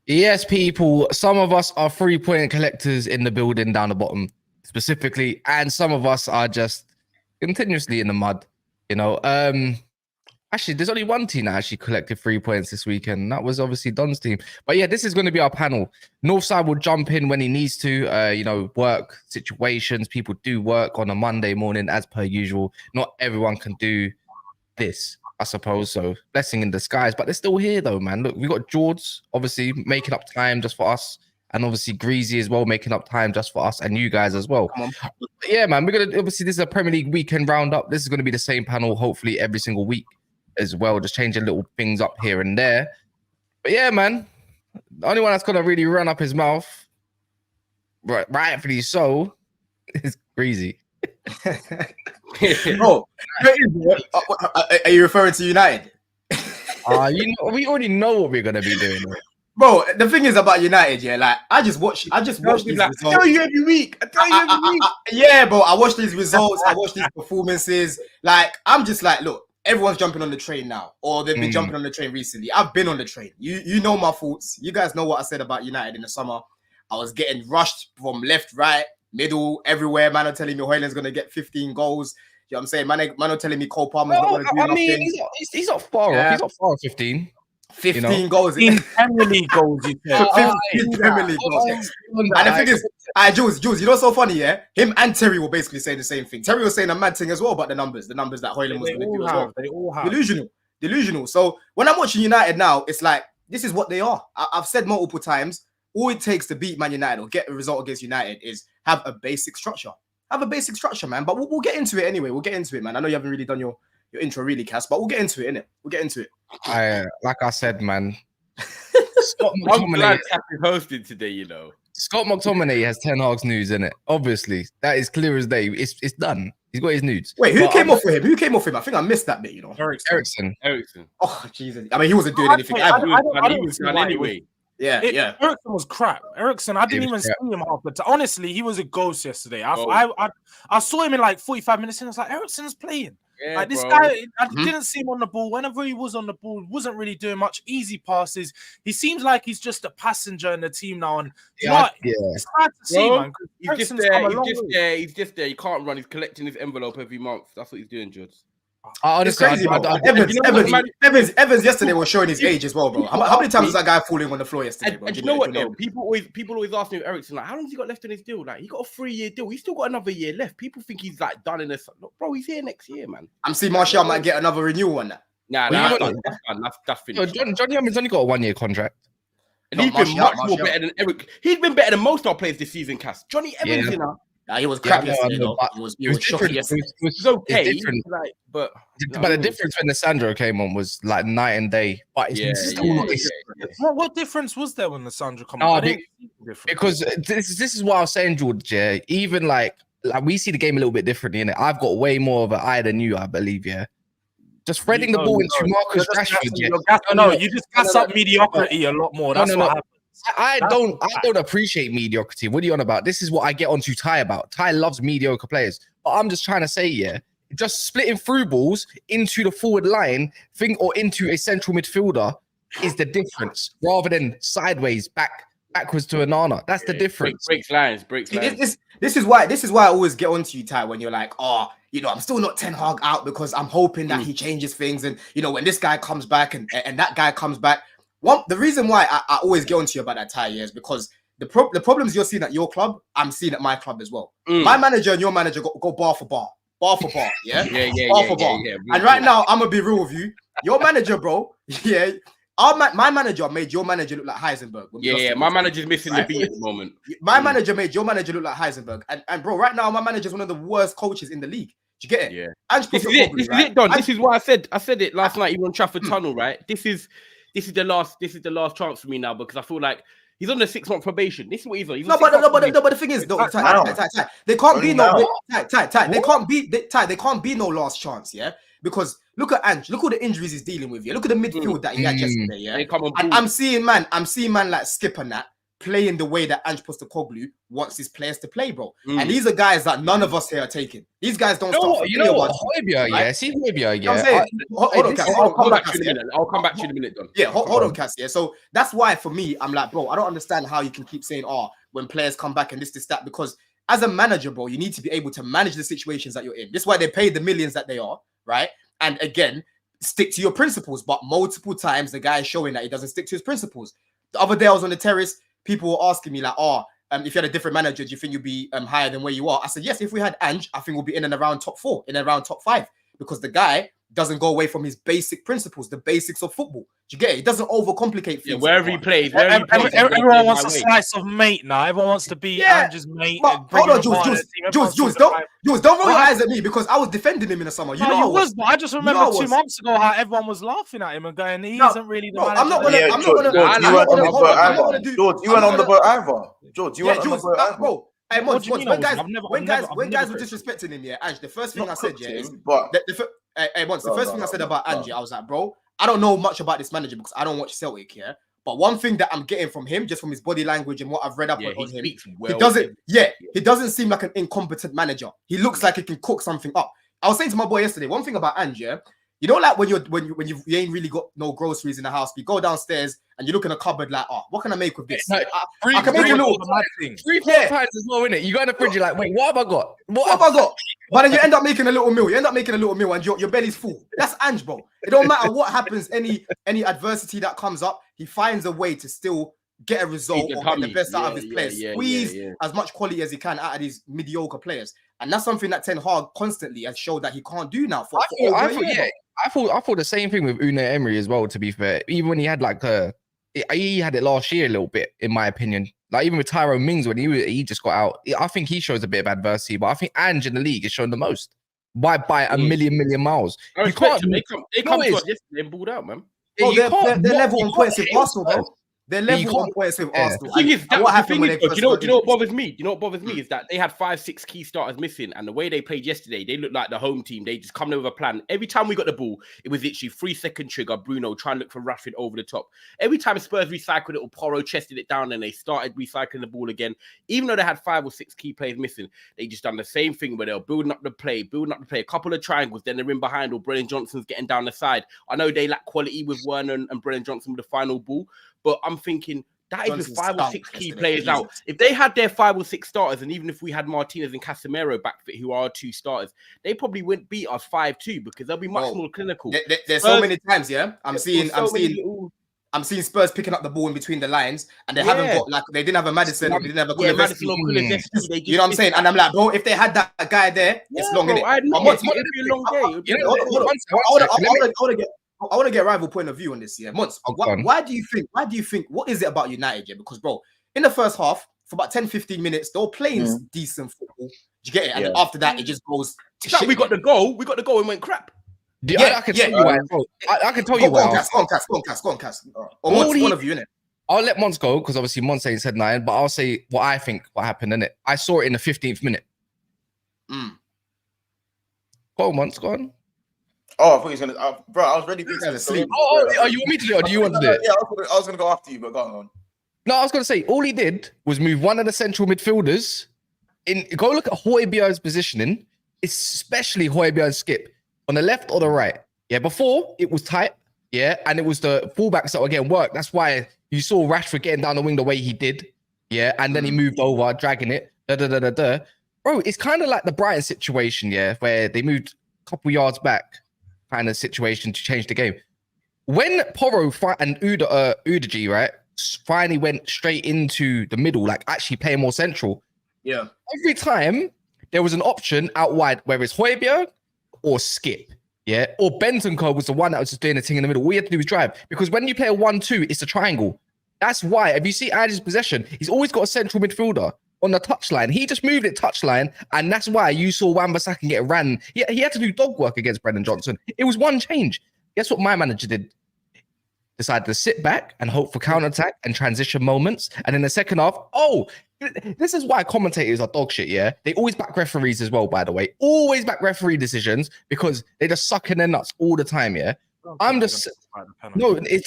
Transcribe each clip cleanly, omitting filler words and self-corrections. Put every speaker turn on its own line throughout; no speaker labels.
Yes, people, some of us are 3-point collectors in the building down the bottom specifically, and some of us are just continuously in the mud, you know. Actually, there's only one team that actually collected 3 points this weekend, and that was obviously Don's team. But yeah, this is going to be our panel. Northside will jump in when he needs to, you know, work situations. People do work on a Monday morning as per usual. Not everyone can do this, I suppose. So blessing in disguise, but they're still here though, man. Look, we got George obviously making up time just for us, and obviously Greasy as well making up time just for us and you guys as well. Yeah, man, we're gonna obviously, this is a Premier League weekend roundup. This is going to be the same panel hopefully every single week as well, just changing little things up here and there. But yeah, man, the only one that's gonna really run up his mouth, rightfully so, is Greasy.
Bro, are you referring to United?
You know, we already know what we're gonna be doing.
Bro, the thing is about United, yeah, like I just watch these results.
I tell you every week.
Yeah, bro, I watch these results, I watch these performances. Like, I'm just like, look, everyone's jumping on the train now, or they've been jumping on the train recently. I've been on the train. You know my thoughts. You guys know what I said about United in the summer. I was getting rushed from left, right, middle, everywhere. Man are telling me Højlund's gonna get 15 goals. You know what I'm saying? Man are telling me Cole Palmer's not gonna do nothing.
He's not far off. He's not far off 15.
15 goals.
15 Premier League goals, you said.
15 Premier League goals. And the thing is, Jules, you know what's so funny, yeah? Him and Terry were basically saying the same thing. Terry was saying a mad thing as well about the numbers that Højlund was going to do as well.
They all have.
Delusional. So when I'm watching United now, it's like, this is what they are. I've said multiple times, all it takes to beat Man United or get a result against United is have a basic structure. Have a basic structure, man. But we'll get into it anyway. We'll get into it, man. I know you haven't really done your intro really, Cass, but we'll get into it, innit? We'll get into it.
Like I said, man.
I'm glad Cappy hosted today, you know.
Scott McTominay has Ten Hag's news in it. Obviously, that is clear as day. It's done. He's got his nudes.
Wait, who came off for him? I think I missed that bit, you know.
Eriksen.
Oh, Jesus. I mean, he wasn't doing anything.
He was done anyway.
Yeah.
Eriksen was crap. Eriksen, I didn't even see him half the time. Honestly, he was a ghost yesterday. I saw him in like 45 minutes and I was like, Eriksen's playing.
Yeah,
like this
bro.
guy, I didn't see him on the ball. Whenever he was on the ball, wasn't really doing much. Easy passes. He seems like he's just a passenger in the team now. And it's hard to see, man.
He's just there. He's just there. He can't run. He's collecting his envelope every month. That's what he's doing, George.
Honestly, Evans yesterday was showing his age as well, bro. How many times was that guy falling on the floor yesterday, bro?
And you know what, though? People always ask me with Eriksen, like, how long has he got left on his deal? Like, he got a 3-year deal. He's still got another year left. People think he's like done in this. Look, bro, he's here next year, man.
I'm seeing Martial might get another renewal on that.
Nah, that's finished.
Johnny Evans only got a 1-year contract.
And he's been much more better than Eric. He's been better than most of our players this season, Cass. Johnny Evans, you know.
He was crap yesterday, though. He was shocking yesterday.
It was okay,
like, but the difference when Lissandro came on was like night and day. But it's still not.
What difference was there when Lissandro came on?
Because this is what I was saying, George. Yeah, even like we see the game a little bit differently. In it, I've got way more of an eye than you, I believe. Yeah, just threading the ball into Marcus Rashford.
You just gas up mediocrity a lot more. That's what happened.
I don't appreciate mediocrity. What are you on about? This is what I get onto Ty about. Ty loves mediocre players. But I'm just trying to say, just splitting through balls into the forward line or into a central midfielder is the difference, rather than sideways backwards to Onana. That's the difference.
Breaks lines.
This is why I always get onto you, Ty, when you're like, I'm still not Ten Hag out because I'm hoping that he changes things, and when this guy comes back and that guy comes back. The reason why I always get onto you about that, Ty, is because the problems you're seeing at your club, I'm seeing at my club as well. My manager and your manager go bar for bar, bar for bar, bar for bar. And right now, I'm gonna be real with you. Your manager, bro, my manager made your manager look like Heisenberg.
My manager's missing the beat at the moment.
My manager made your manager look like Heisenberg, and bro, right now my manager's one of the worst coaches in the league. Do you get it?
Yeah. This is it, Don. This is what I said it last night, even on Trafford Tunnel, right? This is the last chance for me now, because I feel like He's on the 6-month probation. This is what he's on.
No, but the thing is, though, they can't be no. They can't be no last chance, yeah. Because look at Ange. Look at the injuries he's dealing with. Yeah, look at the midfield that he had yesterday. Yeah, and I'm seeing man like Skip and that playing the way that Ange Postecoglou wants his players to play, bro. And these are guys that none of us here are taking. These guys don't start.
You know what? Højbjerg, yeah. See Højbjerg, yeah.
I'm saying, hold on, Cass.
I'll come back to you in a minute. I'll come back to you in a minute, Don.
Yeah, hold on, Cass. Yeah, so that's why for me, I'm like, bro, I don't understand how you can keep saying, when players come back and this, that, because as a manager, bro, you need to be able to manage the situations that you're in. This is why they pay the millions that they are, right? And again, stick to your principles. But multiple times, the guy is showing that he doesn't stick to his principles. The other day, I was on the terrace. People were asking me like, if you had a different manager, do you think you'd be higher than where you are? I said, yes, if we had Ange, I think we'll be in and around top 4, in and around top 5, because the guy doesn't go away from his basic principles, the basics of football. Do you get it? He doesn't overcomplicate things.
Yeah, wherever he plays,
everyone wants a slice of mate now. Everyone wants to be Ange's mate.
Hold on, Jules, don't roll your eyes at me because I was defending him in the summer. You
was, but I just remember 2 months ago how everyone was laughing at him and going, he isn't really the manager.
I'm not gonna.
George, you weren't on the boat either. George, you weren't on the boat either.
Bro. Hey, when guys were disrespecting him, Ange, the first thing I said, the first thing I said about Ange, I was like, bro, I don't know much about this manager because I don't watch Celtic here. But one thing that I'm getting from him, just from his body language and what I've read up on him, he doesn't seem like an incompetent manager. He looks like he can cook something up. I was saying to my boy yesterday, one thing about Ange, you know, like when you ain't really got no groceries in the house, you go downstairs and you look in a cupboard like, what can I make with this?
No,
I can make a little
3-4 times as well, innit? You go in the fridge, you're like, wait, what have I got?
What have I got? But then you end up making a little meal. And your belly's full. That's Ange, bro. It don't matter what happens, any adversity that comes up, he finds a way to still get a result or get the best out of his players. Squeeze as much quality as he can out of these mediocre players. And that's something that Ten Hag constantly has showed that he can't do now.
I thought the same thing with Unai Emery as well, to be fair. Even when he had he had it last year a little bit, in my opinion. Like even with Tyrone Mings when he just got out, I think he shows a bit of adversity, but I think Ange in the league has shown the most by a million miles.
You can't. They come to us yesterday and balled out, man.
Oh, they're level on points with Arsenal, bro. They're level on points with Arsenal.
The thing is, what happened when you know what bothers me? You know what bothers me is that they had 5-6 key starters missing, and the way they played yesterday, they looked like the home team. They just come in with a plan. Every time we got the ball, it was literally 3-second trigger. Bruno trying to look for Rashford over the top. Every time Spurs recycled it, or Porro chested it down, and they started recycling the ball again. Even though they had 5 or 6 key players missing, they just done the same thing where they were building up the play, a couple of triangles, then they're in behind, or Brennan Johnson's getting down the side. I know they lack quality with Werner and Brennan Johnson with the final ball, but I'm thinking. That is with 5 or 6 key players out. If they had their 5 or 6 starters, and even if we had Martinez and Casemiro back fit, who are our 2 starters, they probably wouldn't beat us 5-2 because they'll be much more clinical.
There's so many times, I'm seeing Spurs picking up the ball in between the lines, and they haven't got they didn't have a Madison, they didn't have a Kulusevski. You know what I'm saying? And I'm like, bro, if they had that guy there, it's long, innit? I want to get a rival point of view on this. Why do you think? What is it about United? Because, bro, in the first half, for about 10-15 minutes, they were playing decent football. Do you get it? And then after that, it just goes to shit.
We got the goal and went crap.
I can tell you why. I can tell you why.
Go on, Cass. Or one of you, innit?
I'll let Mons go because obviously Mons ain't said nothing, but I'll say what I think what happened, innit? I saw it in the 15th minute. Go on, Mons, go on.
Oh, I thought he was gonna, bro. I was ready to
sleep.
Oh, you want me to do it, or do you want to do it?
Yeah, I was gonna go after you, but go on.
No, I was gonna say all he did was move one of the central midfielders. Go look at Højbjerg's positioning, especially Højbjerg's skip on the left or the right. Yeah, before it was tight. Yeah, and it was the fullbacks that were getting work. That's why you saw Rashford getting down the wing the way he did. Yeah, and then he moved over, dragging it. Bro, it's kind of like the Brighton situation, where they moved a couple yards back. Kind of situation to change the game. When Porro and Udogie, right, finally went straight into the middle, like actually playing more central.
Yeah.
Every time there was an option out wide, whether it's Højbjerg or Skip, or Bentancur was the one that was just doing the thing in the middle. All you had to do was drive, because when you play a 1-2, it's a triangle. That's why. If you see Ange's possession, he's always got a central midfielder on the touchline. He just moved it touchline, and that's why you saw Wan-Bissaka get ran. He had to do dog work against Brennan Johnson. It was one change. Guess what my manager did? decided to sit back and hope for counter-attack and transition moments. And in the second half, this is why commentators are dog shit, yeah? They always back referees as well, by the way. Always back referee decisions because they just suck in their nuts all the time, yeah? They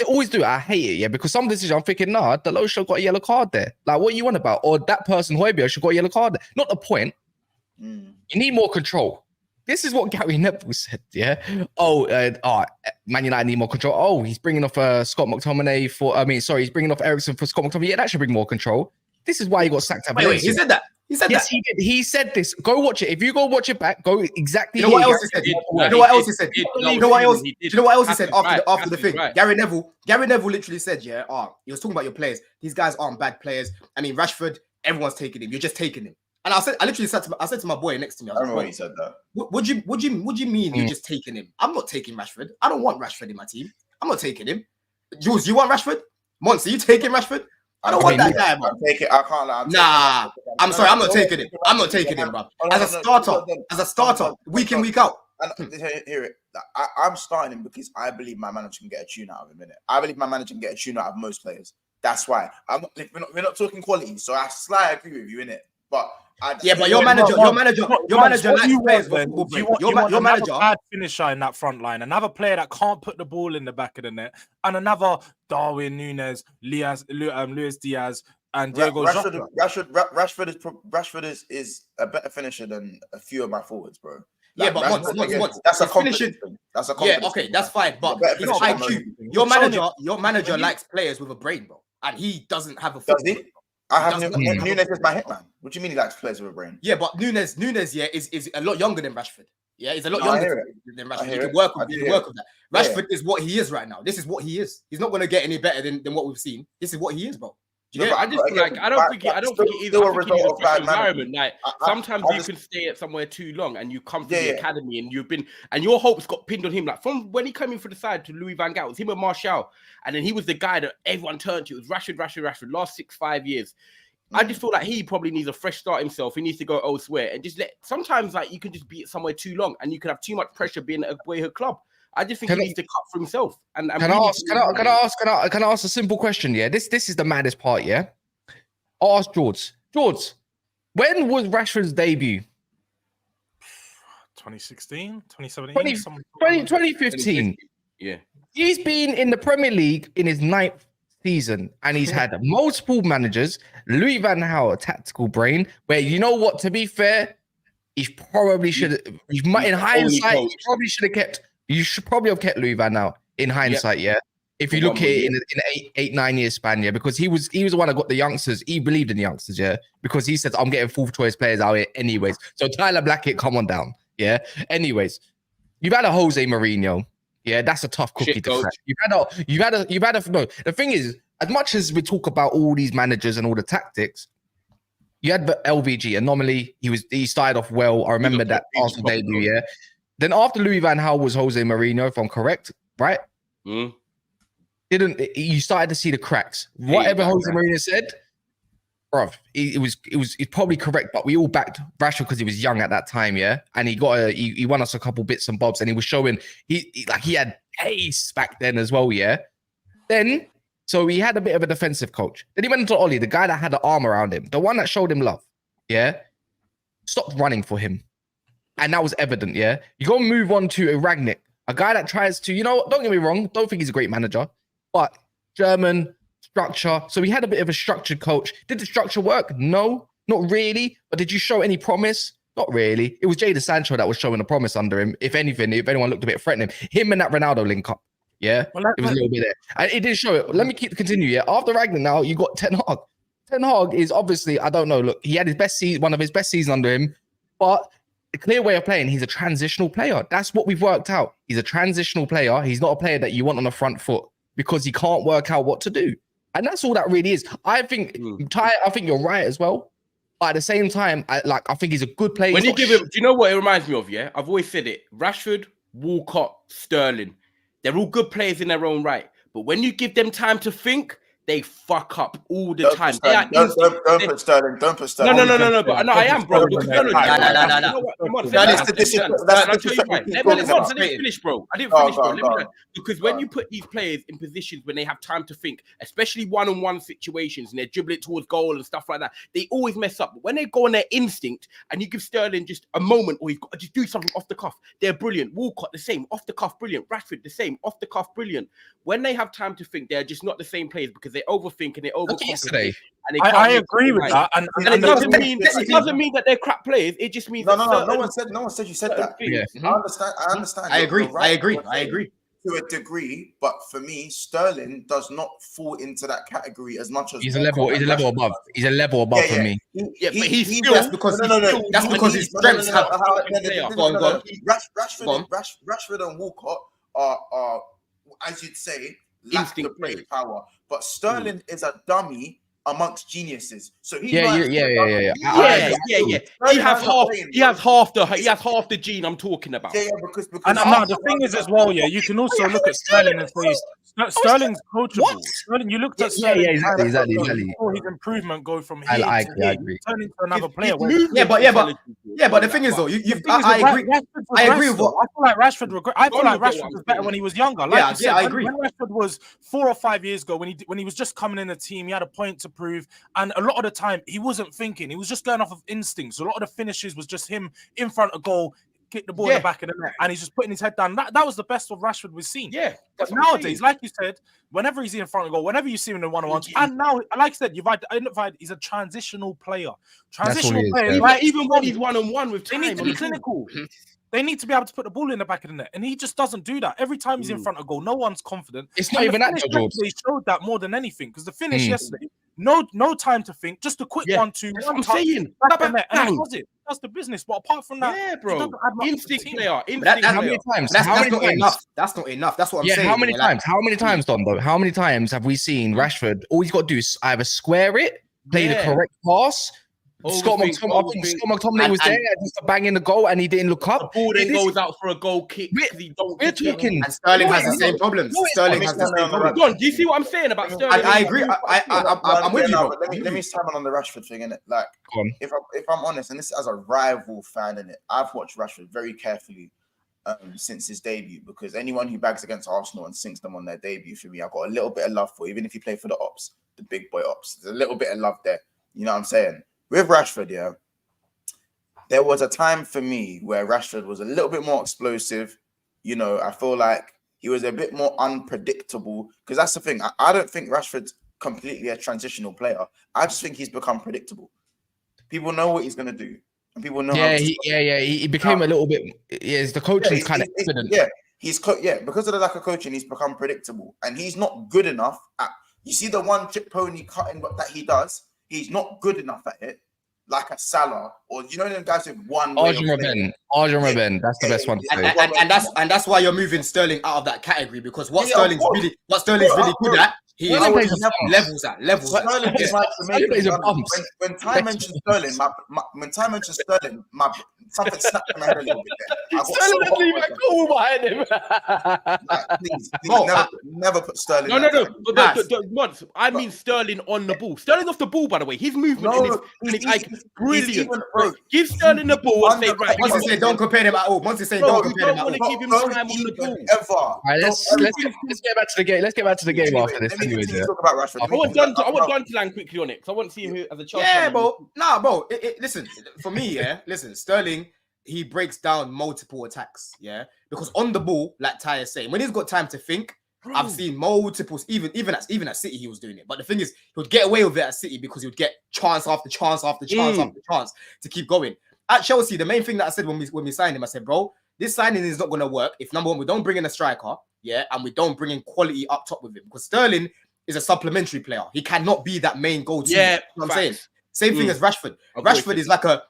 always do it. I hate it, yeah? Because some decisions I'm thinking, nah, Delos should have got a yellow card there. Like, what you want about? Or that person, Højbjerg, should have got a yellow card there. Not the point. You need more control. This is what Gary Neville said, yeah? Man United need more control. Oh, he's bringing off Scott McTominay he's bringing off Ericsson for Scott McTominay. Yeah, that should bring more control. This is why he got sacked at Valencia.
Wait, he said that?
Yes, he did. He said this. Go watch it. If you go watch it back, go exactly.
You know what else he said? You know what else he said? You know what else he said after the thing? Right. Gary Neville literally said, he was talking about your players. These guys aren't bad players. I mean, Rashford, everyone's taking him. You're just taking him. And I literally said to my boy next to me, I
remember when he said that.
What do you mean you're just taking him? I'm not taking Rashford. I don't want Rashford in my team. I'm not taking him. Jules, you want Rashford? Monster, you taking Rashford? I don't want that guy, bro.
I can't lie.
I'm sorry, I'm not taking him. I'm not taking him, bro. As a starter, week in, week out.
Hear it. I'm starting him because I believe my manager can get a tune out of him, innit? I believe my manager can get a tune out of most players. That's why. We're not talking quality, so I slightly agree with you, innit? But
your manager likes players.
Your manager, bad finisher in that front line, another player that can't put the ball in the back of the net, and another Darwin Núñez, Luis Diaz, and Diego Jota.
Rashford is a better finisher than a few of my forwards, bro.
Like,
that's a confidence thing. That's a confidence.
Yeah, okay, that's fine. But his IQ, your manager likes players with a brain, bro, and he doesn't have a.
Does he? I have Núñez is my hitman. What do you mean he likes players with a brain?
Yeah, but Núñez, is a lot younger than Rashford. Yeah, he's a lot younger than Rashford. You can work with that. Rashford is what he is right now. This is what he is. He's not going to get any better than what we've seen. This is what he is, bro.
Yeah, I just feel like I don't think it is. I think it is a fresh environment. Like sometimes you can stay at somewhere too long, and you come from the academy, and your hopes got pinned on him. Like from when he came in for the side to Louis van Gaal, it was him and Martial, and then he was the guy that everyone turned to. It was Rashford. Last 5 years, I just feel like he probably needs a fresh start himself. He needs to go elsewhere and just let. Sometimes like you can just be at somewhere too long, and you can have too much pressure being at a boyhood club. I just think he needs to cut for himself. And can
I ask a simple question? Yeah, this is the maddest part. Yeah, I'll ask George. George, when was Rashford's debut?
2016, 2017,
2015.
Yeah,
he's been in the Premier League in his 9th season, and he's had multiple managers. Louis van Gaal, a tactical brain. Where you know what? To be fair, he probably should. In hindsight, he probably should have kept. You should probably have kept Louis van Gaal in hindsight, yeah. If you look at it in an 8-9 year span, yeah, because he was the one that got the youngsters. He believed in the youngsters, yeah, because he said, "I'm getting 4th choice players out here anyways." So Tyler Blackett, come on down, yeah. Anyways, you've had a Jose Mourinho, yeah, that's a tough cookie to crack. You've had a. No, the thing is, as much as we talk about all these managers and all the tactics, you had the LVG anomaly. He started off well. I remember that Arsenal debut, yeah. Then after Louis van Gaal was Jose Mourinho, if I'm correct, right? You started to see the cracks. Whatever Jose Mourinho said, bro, it's probably correct, but we all backed Rashford because he was young at that time, yeah. And he won us a couple bits and bobs, and he was showing he had pace back then as well, yeah. Then so he had a bit of a defensive coach. Then he went into Ollie, the guy that had the arm around him, the one that showed him love, yeah. Stopped running for him. And that was evident, yeah? You got to move on to a Rangnick, a guy that tries to, don't get me wrong, don't think he's a great manager, but German structure. So he had a bit of a structured coach. Did the structure work? No, not really. But did you show any promise? Not really. It was Jadon Sancho that was showing a promise under him. If anything, if anyone looked a bit threatening, him and that Ronaldo link up, yeah? Well, it was a little bit there. And it did show it. Let me continue, yeah? After Rangnick now, you got Ten Hag. Ten Hag is obviously, I don't know, look, he had his best season, one of his best seasons under him, but the clear way of playing, he's a transitional player. That's what we've worked out. He's a transitional player. He's not a player that you want on the front foot because he can't work out what to do. And that's all that really is. I think, Ty, I think you're right as well. But at the same time, I think he's a good player.
When you give him, do you know what it reminds me of? Yeah, I've always said it. Rashford, Walcott, Sterling, they're all good players in their own right. But when you give them time to think, they fuck up all the
Don't
time.
put Sterling. Don't put Sterling. Don't put Sterling.
No. But no, I am, bro. Because
No.
That's disrespectful.
I didn't finish, bro.
Go.
Because when you put these players in positions when they have time to think, especially one-on-one situations, and they're dribbling towards goal and stuff like that, they always mess up. But when they go on their instinct and you give Sterling just a moment, or you've got to just do something off the cuff, they're brilliant. Walcott, the same, off the cuff, brilliant. Rashford, the same, off the cuff, brilliant. When they have time to think, they're just not the same players because they overthink and they overcomplicate.
I agree with that, and
it doesn't mean that they're crap players. It just means
no one said you said that.
Yeah.
I understand.
I agree.
To a degree, but for me, Sterling does not fall into that category as much as
He's a level above. He's a level above for me.
But he's still.
That's because that's because his strengths have.
Rashford and Walcott are as you'd say, lack the play power. But Sterling is a dummy amongst geniuses. So he's
yeah. He has half the gene I'm talking about.
Yeah, because
and the thing is as well, you can also look at Sterling and say Sterling's coachable. Sterling, you looked at Sterling,
exactly.
Saw his improvement go from here to here, turn into another player.
But the thing is though, I agree with what
I feel like Rashford was better when he was younger. I agree. When Rashford was 4 or 5 years ago, when he was just coming in the team, he had a point to prove, and a lot of the time he wasn't thinking. He was just going off of instincts. A lot of the finishes was just him in front of goal, kick the ball in the back of the net, and he's just putting his head down. That was the best of Rashford we've seen. Yeah, but nowadays, like you said, whenever he's in front of goal, whenever you see him in the one-on-ones, and now, like I said, you've identified he's a transitional player. Transitional player,
like even when he's one-on-one with time,
they need to be clinical. They need to be able to put the ball in the back of the net, and he just doesn't do that. Every time he's in front of goal, no one's confident.
It's not even that, George.
They showed that more than anything, because the finish yesterday, no time to think, just a quick 1-2.
I'm saying,
that's the business. But apart from that,
bro, instinct player.
How many times? That's not enough. That's not enough. That's what I'm saying.
How many times? How many times, Don? Though, how many times have we seen Rashford? All he's got to do is either square it, play the correct pass. Scott McTominay was there just to bang in the goal, and he didn't look up.
The ball then goes out for a goal kick.
We're talking. And Sterling has the same problems. Sterling has the same problems.
Don, do you see what I'm saying about Sterling?
I agree. I'm with you.
Let me start on the Rashford thing, innit? Like, if I'm honest, and this is as a rival fan, innit, I've watched Rashford very carefully since his debut, because anyone who bags against Arsenal and sinks them on their debut, for me, I've got a little bit of love for, even if you play for the Ops, the big boy Ops. There's a little bit of love there. You know what I'm saying? With Rashford, there was a time for me where Rashford was a little bit more explosive. You know, I feel like he was a bit more unpredictable, because that's the thing. I don't think Rashford's completely a transitional player. I just think he's become predictable. People know what he's going to do, and people know.
He became a little bit. The coaching's kind of evident.
Because of the lack of coaching, he's become predictable, and he's not good enough at. You see the one chip pony cutting that he does. He's not good enough at it, like a Salah, or them guys with one.
Arjen Robben, that's the best one to say.
And that's why you're moving Sterling out of that category, because what Sterling's really good at, he levels.
Sterling is like when Ty mentions Sterling, something snapped in my head a little bit there.
Sterling doesn't even go behind him.
Please, never put Sterling.
No. I mean Sterling on the ball. Sterling off the ball, by the way. His movement is like brilliant. Give Sterling the ball and say, right.
Once he said don't compare them at all. Once he said don't compare them at all.
Give him time on the ball.
All right, let's get back to the game. Let's get back to the game after this.
Talk about Rashford.
I want Don to land quickly on it, because I want to see him as a chance.
Yeah, bro. Nah, bro. Listen, for me, listen, Sterling, he breaks down multiple attacks, because on the ball, like Ty is saying, when he's got time to think, I've seen multiples, even at City he was doing it. But the thing is, he would get away with it at City because he would get chance after chance after chance after chance to keep going. At Chelsea, the main thing that I said when we signed him, I said, bro, this signing is not going to work if, number one, we don't bring in a striker, and we don't bring in quality up top with him, because Sterling is a supplementary player. He cannot be that main go-to. You know what I'm saying? Same thing as Rashford. Rashford is like a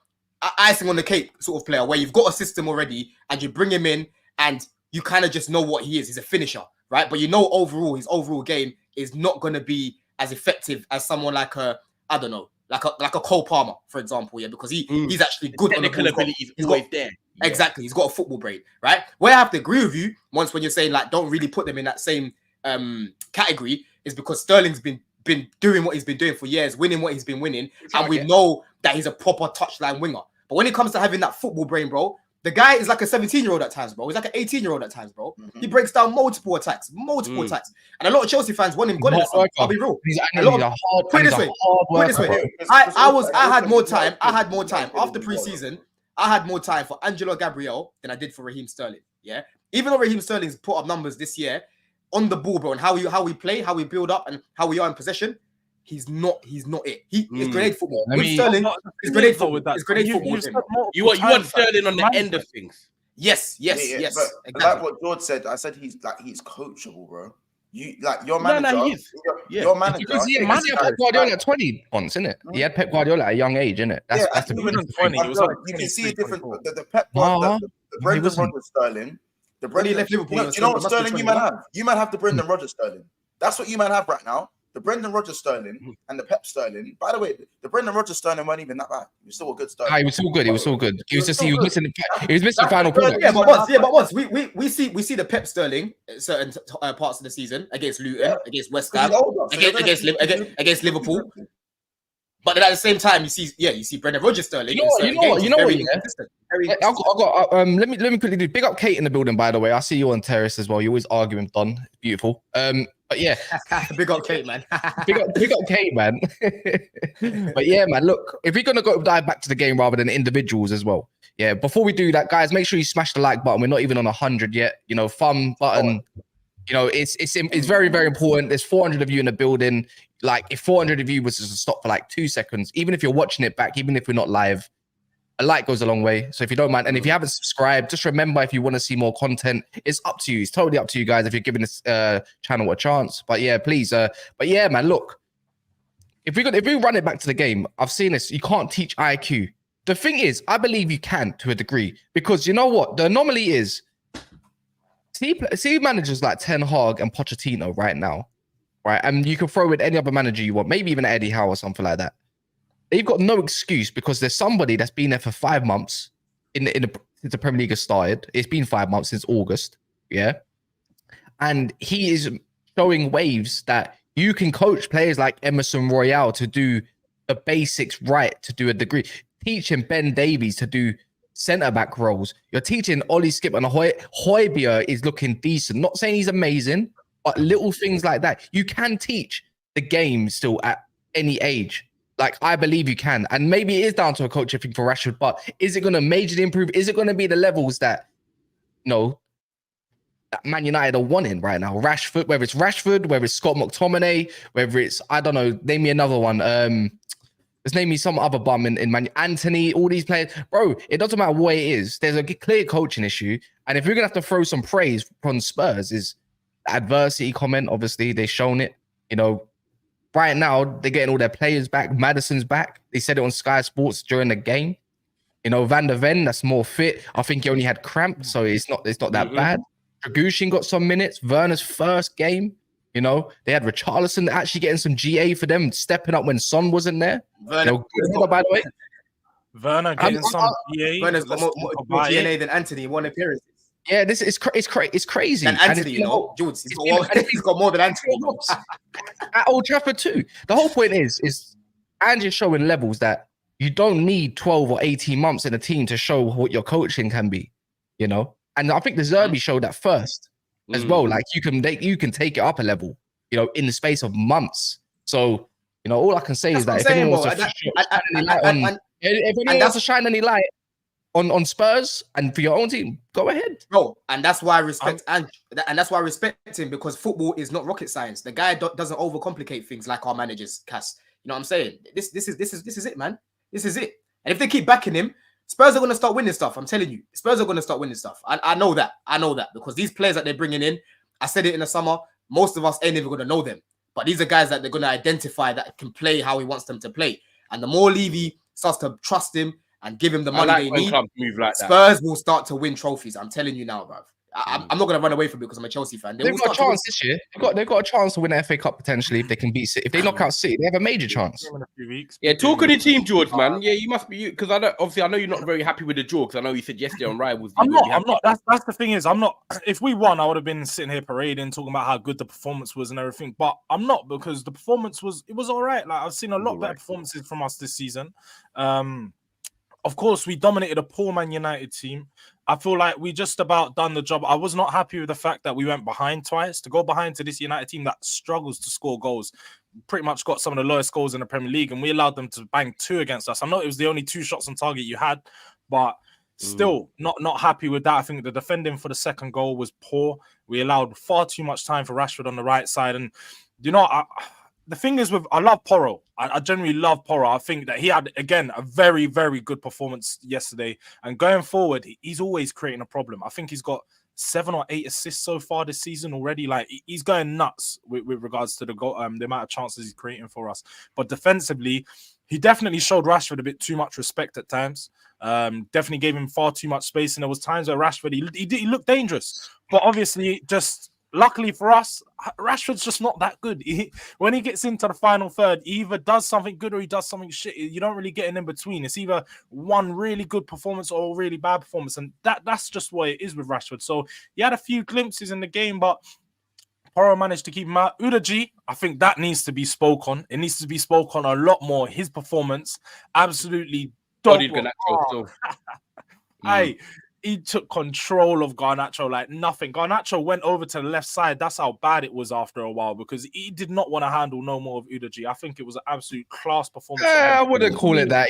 icing on the cake sort of player, where you've got a system already and you bring him in and you kind of just know what he is. He's a finisher, right? But his overall game is not going to be as effective as someone like like a Cole Palmer, for example, because he's actually good.
Technical ability is always there.
Exactly. He's got a football brain, right? Where I have to agree with you, when you're saying like don't really put them in that same category, is because Sterling's been been doing what he's been doing for years, winning what he's been winning, and we know that he's a proper touchline winger. But when it comes to having that football brain, bro, the guy is like a 17-year-old at times, bro. He's like an 18-year-old at times, bro. He breaks down multiple attacks. And a lot of Chelsea fans want him gone in the summer. I'll be real. Put it this way. I had more time. After pre-season. I had more time for Angelo Gabriel than I did for Raheem Sterling. Yeah. Even though Raheem Sterling's put up numbers this year on the ball, bro, and how we play, how we build up, and how we are in possession, he's not it. He's grenade football. With Sterling, it's grenade football. It's grenade football.
You want Sterling on the end of things.
Yes.
But exactly. Like what George said, I said he's coachable, bro. You like your manager. Your manager.
Because he had Pep Guardiola at 20 once, isn't it? He had Pep Guardiola at a young age, isn't it? That's the
20.
You can see a different. The Pep Guardiola, the Brendan Rodgers Sterling. The Brendan left Liverpool. You know what Sterling you might have? You might have the Brendan Rodgers Sterling. That's what you might have right now. The Brendan Rodgers Sterling and the Pep Sterling. By the way, the Brendan Rodgers Sterling weren't even that bad. He was still a good Sterling.
He was still good. He was missing final product.
Yeah, but once we see the Pep Sterling certain parts of the season against Luton, against West Ham, against Liverpool. But then at the same time, you see Brendan Rodgers Sterling.
You know what? Let me quickly do big up Kate in the building. By the way, I see you on terrace as well. You always arguing with Don. Beautiful. But yeah,
big up Kate, man.
big up Kate, man. But yeah, man. Look, if we're gonna dive back to the game rather than individuals as well. Yeah. Before we do that, guys, make sure you smash the like button. We're not even on 100 yet. You know, thumb button. You know, it's very, very important. There's 400 of you in the building. Like, if 400 of you was to stop for like 2 seconds, even if you're watching it back, even if we're not live, a like goes a long way. So if you don't mind, and if you haven't subscribed, just remember, if you want to see more content, it's up to you. It's totally up to you guys if you're giving this channel a chance. But yeah, please. But yeah, man, look, if we run it back to the game, I've seen this. You can't teach IQ. The thing is, I believe you can to a degree, because you know what? The anomaly is, see managers like Ten Hag and Pochettino right now, right? And you can throw in any other manager you want, maybe even Eddie Howe or something like that. They've got no excuse, because there's somebody that's been there for 5 months since the Premier League has started. It's been 5 months since August, yeah? And he is showing waves that you can coach players like Emerson Royale to do the basics right, to do a degree. Teaching Ben Davies to do centre-back roles. You're teaching Ollie Skip, and Højbjerg is looking decent. Not saying he's amazing, but little things like that. You can teach the game still at any age. Like, I believe you can. And maybe it is down to a coach, I think, for Rashford, but is it going to majorly improve? Is it going to be the levels that, that Man United are wanting right now? Rashford, whether it's Scott McTominay, whether it's, I don't know, name me another one. Let's name me some other bum in Man. Anthony, all these players. Bro, it doesn't matter what it is. There's a clear coaching issue. And if we're going to have to throw some praise on Spurs, is the adversity comment. Obviously, they've shown it. Right now, they're getting all their players back. Maddison's back. They said it on Sky Sports during the game. Van der Ven, that's more fit. I think he only had cramp, so it's not that bad. Dragushin got some minutes. Werner's first game. They had Richarlison actually getting some GA for them, stepping up when Son wasn't there. By the way.
Werner getting some GA.
Werner's got more GA than Anthony in one appearance.
Yeah, this is crazy.
And Anthony, George, he's got more than Anthony.
At Old Trafford too. The whole point is Andy's showing levels that you don't need 12 or 18 months in a team to show what your coaching can be, And I think the Zerbi showed that first as well. Like, you can take it up a level, in the space of months. So, all I can say is that if anyone wants to shine any light on Spurs and for your own team, go ahead,
bro. And that's why I respect and that's why I respect him, because football is not rocket science. The guy doesn't overcomplicate things like our managers, Cass. You know what I'm saying? This is it, man. This is it. And if they keep backing him, Spurs are going to start winning stuff. I'm telling you, Spurs are going to start winning stuff. I know that. Because these players that they're bringing in, I said it in the summer, most of us ain't even going to know them. But these are guys that they're going to identify that can play how he wants them to play. And the more Levy starts to trust him and give him the money they need, Spurs will start to win trophies. I'm telling you now, bruv. I'm not going to run away from it because I'm a Chelsea fan.
They've got a chance this year. They've got a chance to win the FA Cup potentially if they can beat City. If they knock out City, they have a major chance.
In a few weeks.
Yeah, talk of the team, George, man. Yeah, you must be because I know you're not very happy with the draw because I know you said yesterday on Rivals.
I'm not. That's the thing is, I'm not. If we won, I would have been sitting here parading, talking about how good the performance was and everything. But I'm not because the performance was all right. Like I've seen a lot better performances from us this season. Of course, we dominated a poor Man United team. I feel like we just about done the job. I was not happy with the fact that we went behind twice. To go behind to this United team that struggles to score goals, pretty much got some of the lowest goals in the Premier League, and we allowed them to bang 2 against us. I know it was the only 2 shots on target you had, but still not happy with that. I think the defending for the second goal was poor. We allowed far too much time for Rashford on the right side, and the thing is I love Porro. I genuinely love Porro. I think that he had, again, a very, very good performance yesterday. And going forward, he's always creating a problem. I think he's got 7 or 8 assists so far this season already. Like, he's going nuts with regards to the goal, the amount of chances he's creating for us. But defensively, he definitely showed Rashford a bit too much respect at times. Definitely gave him far too much space. And there was times where Rashford, he looked dangerous. But obviously, just... luckily for us, Rashford's just not that good. When he gets into the final third, he either does something good or he does something shit. You don't really get an in between. It's either one really good performance or a really bad performance. And that's just what it is with Rashford. So he had a few glimpses in the game, but Porro managed to keep him out. Udogie, I think that needs to be spoke on. It needs to be spoke on a lot more. His performance, absolutely dog. Hey, he took control of Garnacho like nothing. Garnacho went over to the left side. That's how bad it was after a while because he did not want to handle no more of Udogie. I think it was an absolute class performance.
I wouldn't call it that.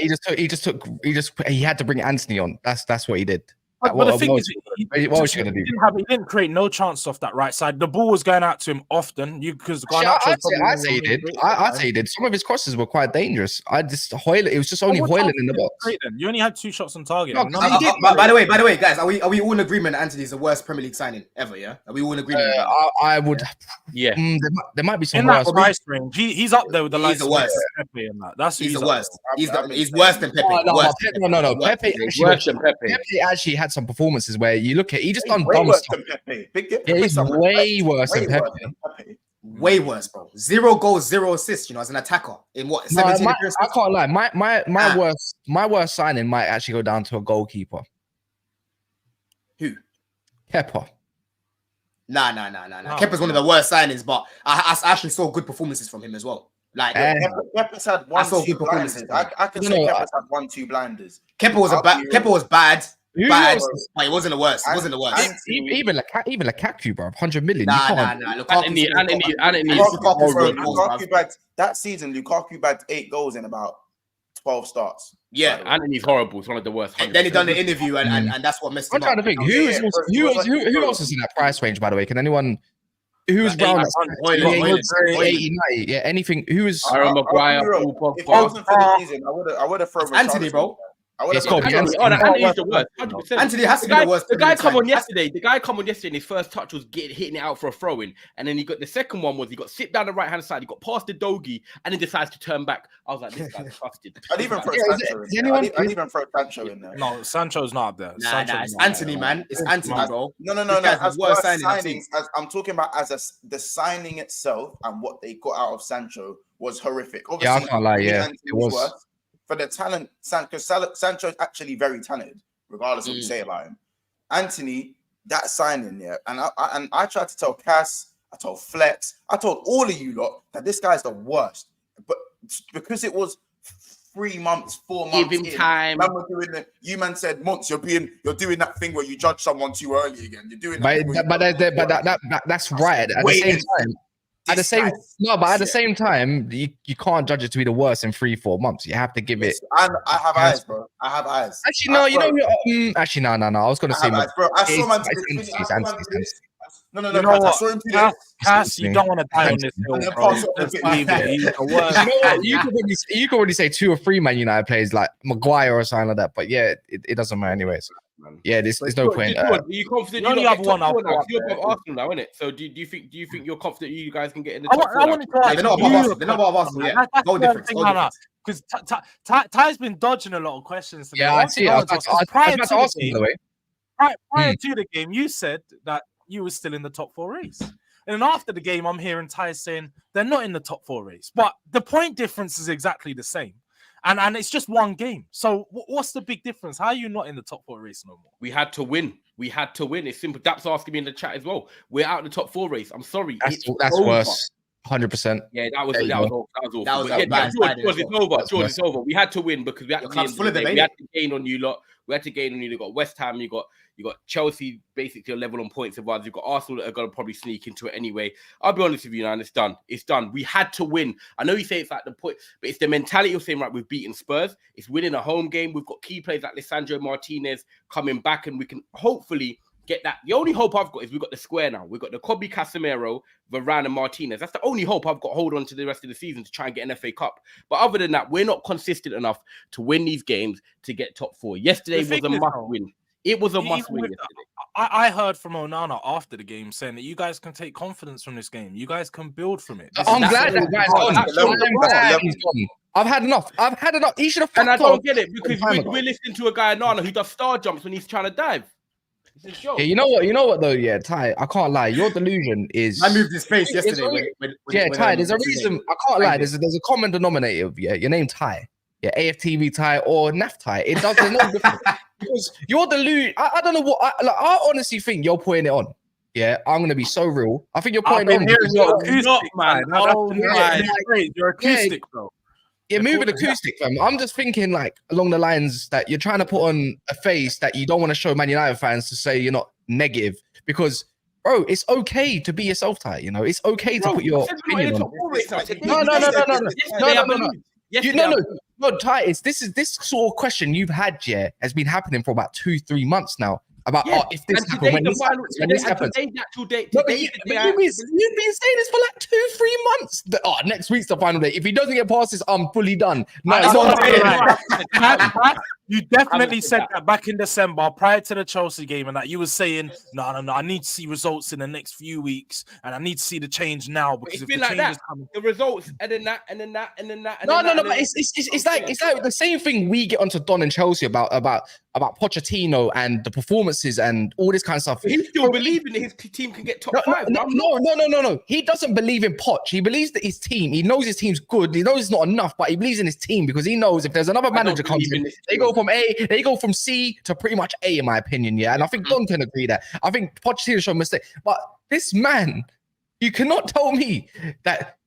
He had to bring Anthony on. That's what he did.
But the thing is, he didn't create no chance off that right side. The ball was going out to him often. Because
I say he did. I say he did. Some of his crosses were quite dangerous. It was just only Hoyland in the box.
You only had 2 shots on target.
No, by the way, guys, are we all in agreement? Anthony's the worst Premier League signing ever. Yeah, are we all in agreement?
I would.
Yeah,
there might be some
in
worse.
That price range. He's up there with the
likes of worst.
Pepe and that. That's
he's the worst. He's worse than Pepe.
No. Pepe
worse than Pepe.
Pepe actually had some performances where you look at he just done
dumb
stuff. He's way worse than Pepe.
Way worse, bro. 0 goals, 0 assists. As an attacker in what 17 appearances?
I can't lie. My worst signing might actually go down to a goalkeeper.
Who?
Kepa.
Nah. Kepa's one of the worst signings, but I actually saw good performances from him as well. Like
Kepa's had 1-2 blinders. I can say Kepa's had 1-2 blinders.
Kepa was bad. Bad, but it wasn't the worst. It wasn't the worst.
Even Lukaku, bro. 100 million.
Nah.
Lukaku bagged that season. Lukaku bagged 8 goals in about 12 starts.
Yeah,
Anthony's horrible. It's one of the worst.
And then he done the interview, and that's what messed him up.
I'm trying to think who else is in that price range. By the way, can anyone? Who's around? 80, 90. Yeah, anything. Who's?
Aaron Maguire.
If it wasn't for the season, I would have thrown
Anthony, bro.
It's got to be Anthony's the worst. 100%.
Anthony has to be the worst.
The guy come on yesterday. And his first touch was hitting it out for a throw in, and then he got the second one was he got sit down the right hand side. He got past the Dogie, and then decides to turn back. I was like, this guy's busted.
I'd even throw Sancho in there.
No, Sancho's not up there.
Nah, it's Anthony, man. It's Anthony, bro.
No. As worst signings, I'm talking about the signing itself and what they got out of Sancho was horrific. Obviously,
yeah, I can't lie. Yeah, it was.
Worse. For the talent, Sancho is actually very talented, regardless of what you say about him. Anthony, that signing, yeah, and I tried to tell Cass, I told Flex, I told all of you lot that this guy's the worst. But because it was 3 months, 4 months,
give him time.
You man said, Monts, you're doing that thing where you judge someone too early again. You're doing
that. That's right. At the same time, you can't judge it to be the worst in 3-4 months. You have to give it.
I have eyes, bro. I have eyes.
Actually, no. Actually, no. I was going to say,
bro. I saw man. No. I saw him today.
Cass, you don't want to die on this hill, bro. He's the worst.
You can already say 2 or 3 Man United players like Maguire or something like that. But yeah, it doesn't matter anyways. Yeah, there's no point.
Are you confident?
You only have one up.
You're above Arsenal now, isn't it? So do you think you're confident you guys can get in the
top 4? I wanted to ask.
They're not above Arsenal. They're not above Arsenal. Yeah, goal difference.
Because Ty's been dodging a lot of questions today.
Yeah, I see. I was about to ask him, by the way.
prior to the game, you said that you were still in the top 4 race. And then after the game, I'm hearing Ty saying they're not in the top 4 race. But the point difference is exactly the same. And it's just one game. So what's the big difference? How are you not in the top 4 race no more?
We had to win. It's simple. Dap's asking me in the chat as well. We're out of the top 4 race. I'm sorry.
That's worse. 100%.
Yeah, that was awful. It's over. We had to win because we had to gain on you lot. We had to gain on you. You got West Ham. You got Chelsea basically a level on points of us. You've got Arsenal that are going to probably sneak into it anyway. I'll be honest with you, man. It's done. It's done. We had to win. I know you say it's like the point, but it's the mentality of saying, right, we've beaten Spurs. It's winning a home game. We've got key players like Lisandro Martinez coming back, and we can hopefully get that. The only hope I've got is we've got the square now. We've got the Kobe, Casemiro, Varane, and Martinez. That's the only hope I've got. Hold on to the rest of the season to try and get an FA Cup. But other than that, we're not consistent enough to win these games to get top 4. Yesterday was a must win. It was a must win yesterday.
I heard from Onana after the game saying that you guys can take confidence from this game. You guys can build from it.
I'm glad that guy's gone. I've had enough. He should have.
And I don't get it because we're listening to a guy, Onana, who does star jumps when he's trying to dive.
Yeah, you know what though, yeah, Ty, I can't lie. Your delusion is
I moved his face yesterday.
Ty, there's a reason. I can't lie. There's a common denominator of your name Ty. Yeah, AFTV Ty or NAF Ty. It does there's no difference. Because your delusion, I don't know what I honestly think you're putting it on. Yeah, I'm gonna be so real. I think you're putting it on.
You're acoustic, bro.
You're moving acoustic, fam. I'm just thinking like along the lines that you're trying to put on a face that you don't want to show Man United fans to say you're not negative because, bro, it's okay to be yourself, Ty. You know, it's okay to put your opinion on. No, Ty. This sort of question you've had, yeah, has been happening for about 2-3 months now. About if this happens, when this happens. You've been saying this for like 2-3 months. Next week's the final day. If he doesn't get past this, I'm fully done. No,
you definitely said that back in December prior to the Chelsea game, and that you were saying, no, I need to see results in the next few weeks, and I need to see the change now because
it's been like that. The results, and then that.
But it's like the same thing we get onto Don and Chelsea about Pochettino and the performances and all this kind of stuff.
He's still believing that his team can get top 5.
No. He doesn't believe in Poch. He believes that his team. He knows his team's good. He knows it's not enough, but he believes in his team because he knows if there's another manager comes in, they go from C to pretty much A, in my opinion. Yeah, and I think Don can agree that. I think Pochettino showed a mistake, but this man, you cannot tell me that.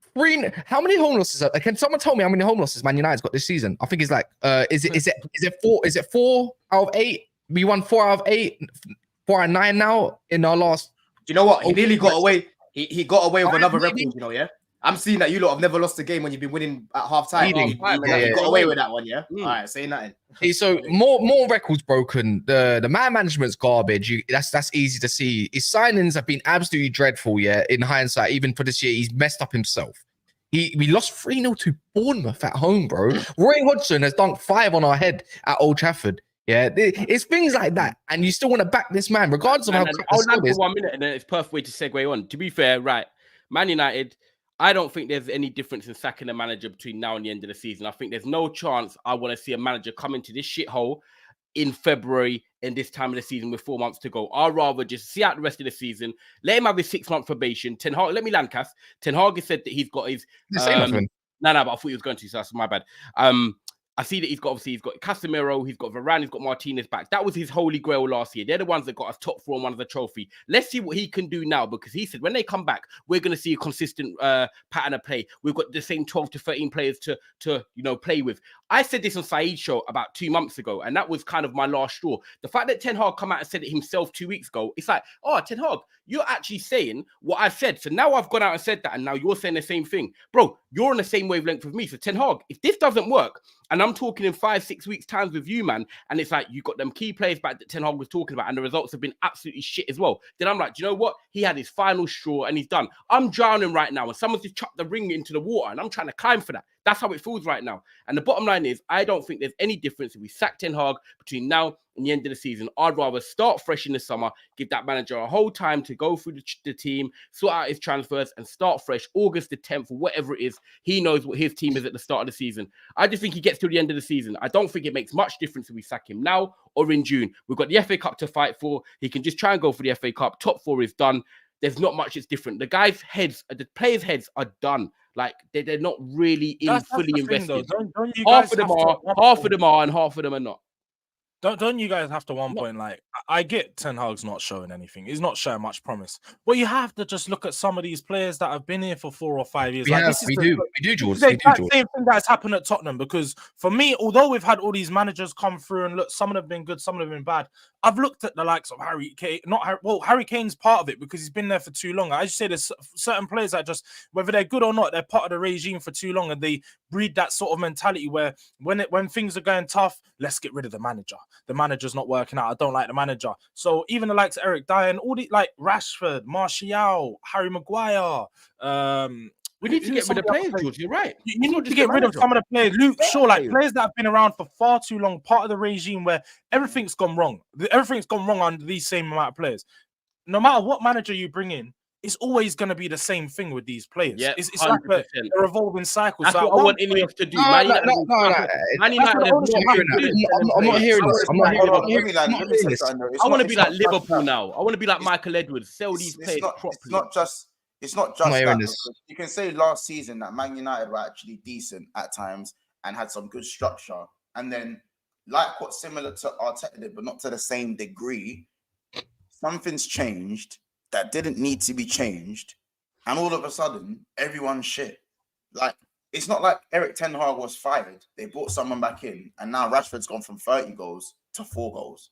How many home losses? Can someone tell me how many home losses Man United's got this season? I think it's like is it 4? Is it 4 out of 8? We won 4 out of 8, 4 out of 9 now in our last.
Do you know what? He nearly got away. He got away with another record. You know, yeah. I'm seeing that you lot have never lost a game when you've been winning at half time. You got away with that one, yeah. All right, say nothing.
So more records broken. The man management's garbage. That's easy to see. His signings have been absolutely dreadful. Yeah, in hindsight, even for this year, he's messed up himself. We lost 3-0 to Bournemouth at home, bro. Roy Hodgson has dunked 5 on our head at Old Trafford. Yeah, it's things like that, and you still want to back this man, regardless of how.
I'll land for 1 minute, and then it's perfect way to segue on. To be fair, right, Man United. I don't think there's any difference in sacking a manager between now and the end of the season. I think there's no chance I want to see a manager come into this shithole in February in this time of the season with 4 months to go. I'd rather just see out the rest of the season, let him have his 6-month probation. Ten Hag, let me land, Cass. Ten Hag has said that he's got his... No, but I thought he was going to, so that's my bad. I see that he's got Casemiro, he's got Varane, he's got Martinez back. That was his holy grail last year. They're the ones that got us top 4 and one of the trophy. Let's see what he can do now, because he said when they come back, we're going to see a consistent pattern of play. We've got the same 12 to 13 players to play with. I said this on Saeed's show about 2 months ago, and that was kind of my last straw. The fact that Ten Hag come out and said it himself 2 weeks ago, it's like, oh, Ten Hag, you're actually saying what I've said. So now I've gone out and said that, and now you're saying the same thing. Bro, you're on the same wavelength with me. So Ten Hag, if this doesn't work, and I'm talking in 5-6 weeks' time with you, man, and it's like you got them key players back that Ten Hag was talking about, and the results have been absolutely shit as well, then I'm like, do you know what? He had his final straw, and he's done. I'm drowning right now, and someone's just chucked the ring into the water, and I'm trying to climb for that. That's how it feels right now. And the bottom line is, I don't think there's any difference if we sack Ten Hag between now and the end of the season. I'd rather start fresh in the summer, give that manager a whole time to go through the team, sort out his transfers, and start fresh August the 10th or whatever it is. He knows what his team is at the start of the season. I just think he gets to the end of the season. I don't think it makes much difference if we sack him now or in June. We've got the FA Cup to fight for. He can just try and go for the FA Cup. Top 4 is done. There's not much that's different. The guys' heads, the players' heads are done. Like they're not really fully invested. Half of them are, and half of them are not.
Don't you guys have to one point, like, I get Ten Hag's not showing anything. He's not showing much promise. But you have to just look at some of these players that have been here for 4 or 5 years.
We do, George.
Same thing that's happened at Tottenham. Because for me, although we've had all these managers come through and look, some of them have been good, some of them have been bad. I've looked at the likes of Harry Kane. Harry Kane's part of it because he's been there for too long. I just say there's certain players that just, whether they're good or not, they're part of the regime for too long, and they breed that sort of mentality where when things are going tough, let's get rid of the manager. The manager's not working out. I don't like the manager. So even the likes of Eric Dyer and all the like Rashford, Martial, Harry Maguire.
We need to get rid of players, George. You're right.
You need to get rid of some of the players. Luke Shaw, like players that have been around for far too long, part of the regime where everything's gone wrong. Everything's gone wrong under these same amount of players. No matter what manager you bring in, it's always going to be the same thing with these players.
Yeah,
it's like a revolving cycle.
That's what I want Ineos to do.
I'm not hearing this.
I want to be like Liverpool now. I want to be like Michael Edwards. Sell these players properly.
It's not just that. You can say last season that Man United were actually decent at times and had some good structure. And then, like what's similar to Arteta did, but not to the same degree, something's changed that didn't need to be changed. And all of a sudden, everyone's shit. Like, it's not like Eric Ten Hag was fired. They brought someone back in, and now Rashford's gone from 30 goals to 4 goals.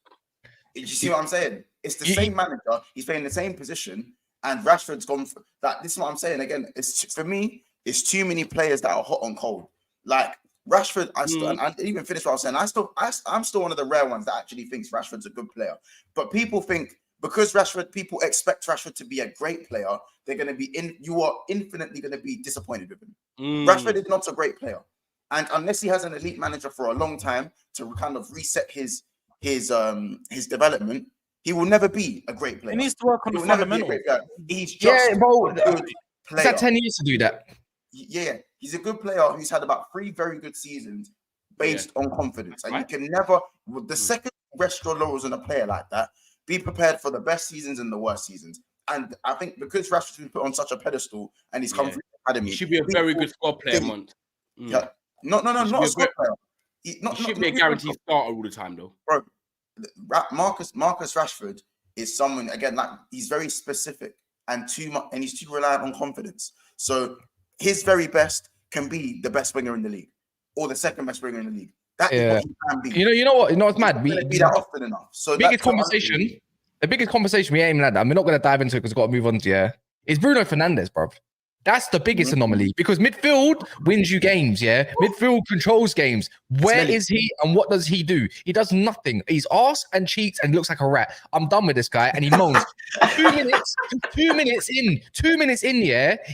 Do you see what I'm saying? It's the same manager. He's playing the same position. And Rashford's gone for that. This is what I'm saying again. For me, it's too many players that are hot and cold. Like Rashford, I even finished what I was saying. I'm still one of the rare ones that actually thinks Rashford's a good player. But people think because people expect Rashford to be a great player, they're going to be you are infinitely going to be disappointed with him. Rashford is not a great player, and unless he has an elite manager for a long time to kind of reset his development, he will never be a great player.
He needs to work on the fundamentals.
He's just a good player.
He's had 10 years to do that.
Yeah, he's a good player who's had about 3 very good seasons based on confidence. And you can never, the second rest your laurels on a player like that, be prepared for the best seasons and the worst seasons. And I think because Rashford's been put on such a pedestal and he's come from the academy,
he should be a very good squad player, Mont.
Yeah, not a squad player.
He should be a guaranteed starter all the time, though.
Bro, Marcus Rashford is someone, again, like he's very specific and too much, and he's too reliant on confidence. So his very best can be the best winger in the league or the second best winger in the league. That is what he can be.
You know what's mad?
We be that often enough. So
the biggest conversation we ain't at that. We're not going to dive into it because we've got to move on to is Bruno Fernandes, bro. That's the biggest anomaly because midfield wins you games, Midfield controls games. Where is he and what does he do? He does nothing. He's arse and cheats and looks like a rat. I'm done with this guy and he moans. 2 minutes in,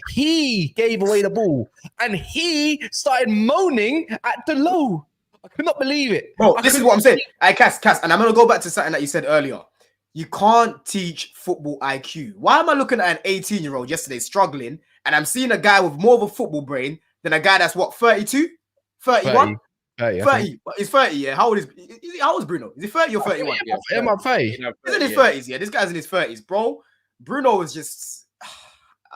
he gave away the ball and he started moaning at the low. I could not believe it.
Bro, this is what I'm saying. Cass, and I'm going to go back to something that you said earlier. You can't teach football IQ. Why am I looking at an 18-year-old yesterday struggling and I'm seeing a guy with more of a football brain than a guy that's what, 32? 31? 30. He's 30, yeah. How old is Bruno? Is he 30 or 31?
I'm at 30.
He's in his 30s, yeah. This guy's in his 30s, bro. Bruno is just...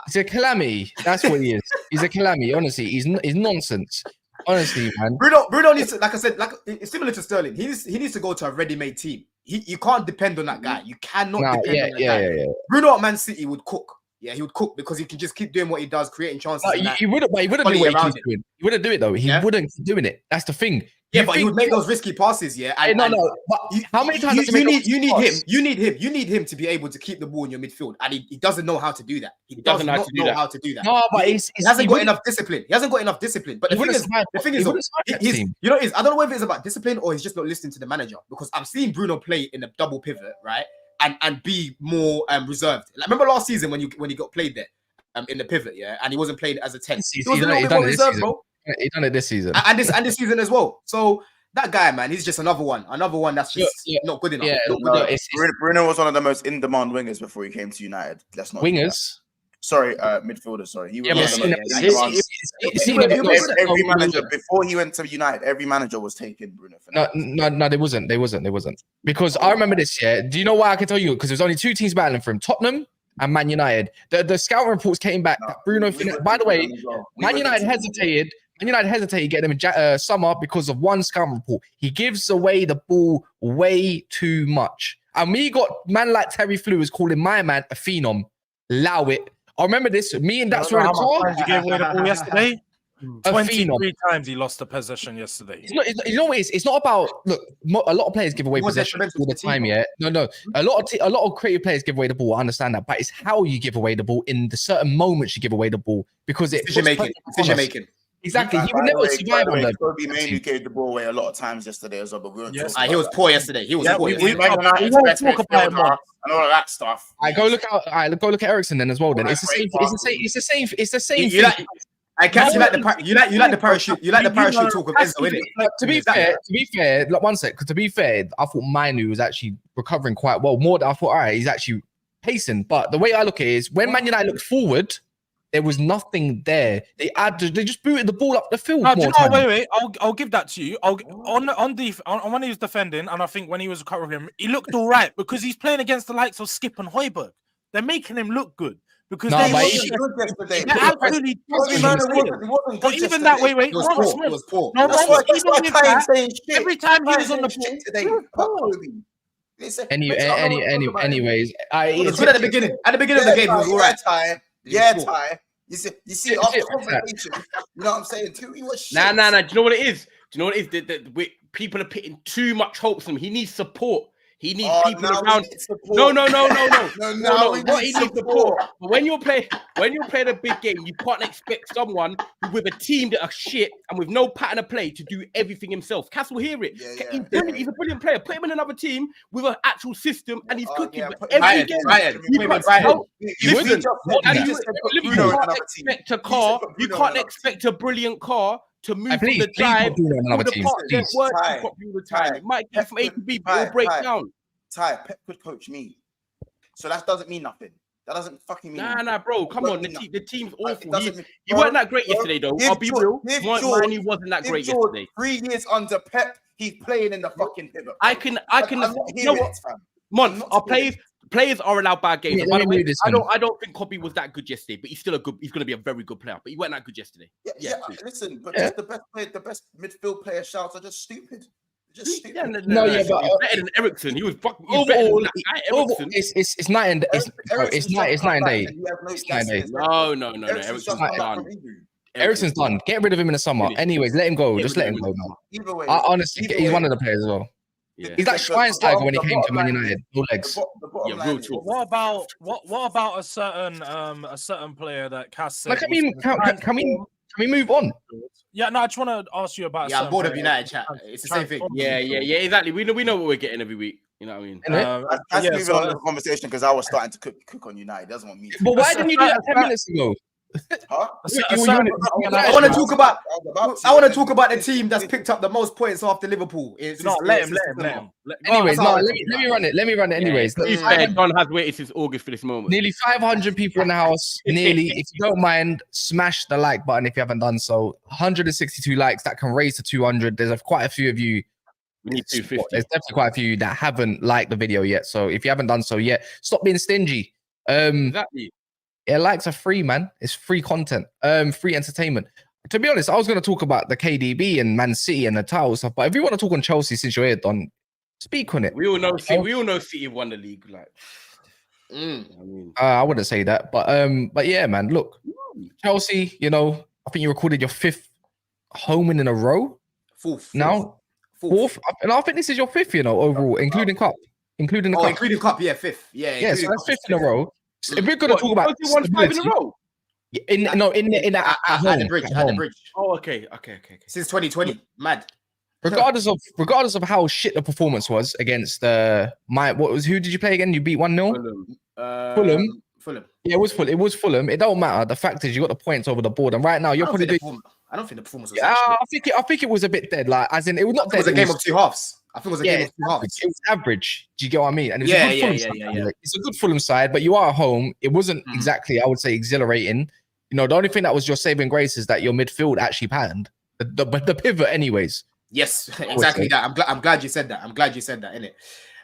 He's a calamity. That's what he is. He's a calamity, honestly. He's nonsense. Honestly, man.
Bruno needs to, like I said, it's similar to Sterling. He needs to go to a ready-made team. You can't depend on that guy. You cannot depend on that guy. Yeah. Bruno at Man City would cook. Yeah, he would cook because he can just keep doing what he does, creating chances.
He wouldn't do what he keeps doing. He wouldn't do it though. He wouldn't keep doing it. That's the thing.
Yeah, but he would make those risky passes. Yeah, and,
no. But how many times
you need him to be able to keep the ball in your midfield, and he doesn't know how to do that. He doesn't know how to do that.
No, but
he hasn't got enough discipline. He hasn't got enough discipline. But the thing is, I don't know whether it's about discipline or he's just not listening to the manager. Because I'm seeing Bruno play in a double pivot, right, and be more reserved. Like, remember last season when he got played there. In the pivot, and he wasn't played as a 10. He was a little bit more reserved, bro.
He done it this season.
And this season as well. So that guy, man, he's just another one that's just not good enough.
Yeah,
Bruno was one of the most in-demand wingers before he came to United. Let's not
wingers.
Sorry, midfielder. Sorry, he was every manager before he went to United. Every manager was taking Bruno Fernandes.
No, they wasn't. Because I remember this. Yeah, do you know why I can tell you? Because there's only 2 teams battling for him: Tottenham and Man United. The scout reports came back that Bruno Fernandes. By the way, Man United hesitated. Man United hesitated getting him in summer because of one scout report. He gives away the ball way too much, and we got man like Terry Flew was calling my man a phenom. Allow it. I remember this. Me and that's where the car.
He gave away the ball yesterday. 23 times he lost the possession yesterday.
It's not about look. A lot of players give away possession all the time. Yeah, no. A lot of creative players give away the ball. I understand that, but it's how you give away the ball in the certain moments you give away the ball because it
decision making.
Exactly. He would never survive on that.
Kobe mainly gave the ball away a lot of times yesterday as well, but we weren't
he was poor yesterday. He was poor.
We won't talk about him and all of that stuff.
Go look at Ericsson then as well. Then it's the same.
I guess you like the parachute. You like the parachute talk of Enzo, innit?
To be fair, like one sec. Because to be fair, I thought Manu was actually recovering quite well. More than I thought. All right, he's actually pacing. But the way I look at it is when Man United looked forward, there was nothing there. They just booted the ball up the field.
Wait. I'll give that to you. On when he was defending, and I think when he was recovering, he looked all right because he's playing against the likes of Skip and Højbjerg. They're making him look good. Because
he wasn't good yesterday.
Absolutely. But even that, wait.
It was poor.
No, every time he was on the ball.
Anyways,
it was good at the beginning. At the beginning of the game, it was all right.
Ty. You see, after conversation, you know what I'm saying? Too, he was shit.
Nah. Do you know what it is? People are putting too much hopes on him. He needs support. He needs people around. No. What he needs support. But when you're playing a big game, you can't expect someone with a team that are shit and with no pattern of play to do everything himself. Cass will hear it. He's a brilliant player. Put him in another team with an actual system and he's cooking. But every game, you can't expect a brilliant car to move from the drive to the time. It might get from A to B, but it'll break down.
Pep could coach me. So that doesn't mean nothing. That doesn't fucking mean nothing.
Nah, bro. Come on. The team's awful. You weren't that great yesterday, though. I'll be real. He wasn't that great yesterday.
3 years under Pep, he's playing in the fucking pivot.
I can. You know what? Mon, our players are allowed bad games. By the way, I don't think Kobe was that good yesterday, but he's still he's going to be a very good player. But he wasn't that good yesterday.
Listen, but just the best midfield player shouts are just stupid. Just stupid.
But better than Ericsson. He was fucking overall.
It's night and it's night and day.
No.
Ericsson's done. Get rid of him in the summer. Anyways, let him go. Just let him go, man.
Either way,
honestly, he's one of the players as well.
Yeah.
He's like Schweinsteiger when he came to Man United. No legs.
Real talk.
What about a certain player that Cass said?
Can we move on?
Yeah, no, I just want to ask you about.
I'm bored of United chat. It's the same thing.
Yeah, exactly. We know what we're getting every week. You know what I mean?
Let's move on to the conversation because I was starting to cook on United. Doesn't want me to.
But why didn't you do that 10 minutes ago?
Huh?
I want to talk about the team that's picked up the most points after Liverpool.
Let him.
Anyways, let me run it. Anyways,
Don has waited since August for this moment.
Nearly 500 people in the house. Nearly, if you don't mind, smash the like button if you haven't done so. 162 likes that can raise to 200. There's quite a few of you.
We need 250.
There's definitely quite a few that haven't liked the video yet. So if you haven't done so yet, stop being stingy.
Exactly.
Yeah, likes are free, man. It's free content, free entertainment. To be honest, I was going to talk about the KdB and Man City and the title stuff, but if you want to talk on Chelsea since you're here, Don, speak on it.
We all know City won the league. Like,
I wouldn't say that, but yeah, man. Look, Chelsea. You know, I think you recorded your 5th home win in a row.
Fourth.
And I think this is your 5th. You know, overall, including cup, including the cup.
Including cup, yeah, 5th. Yeah,
so that's 5th in a row. If we're gonna talk about
won 5 in a row.
At the bridge.
Oh, okay.
Since 2020, mad.
Regardless of how shit the performance was against who did you play again? You beat 1-0? Fulham. Yeah, it was Fulham. It don't matter. The fact is you got the points over the board, and right now you're probably doing.
I don't think the performance was.
Yeah, I think it was a bit dead. Like, as in, it was not dead.
It was a game of two halves. I think it was a game of two halves.
It was average. Do you get what I mean? And it was
Yeah.
It's a good Fulham side, but you are at home. It wasn't exactly, I would say, exhilarating. You know, the only thing that was your saving grace is that your midfield actually patterned the pivot, anyways.
Yes, exactly that. I'm glad you said that. Innit?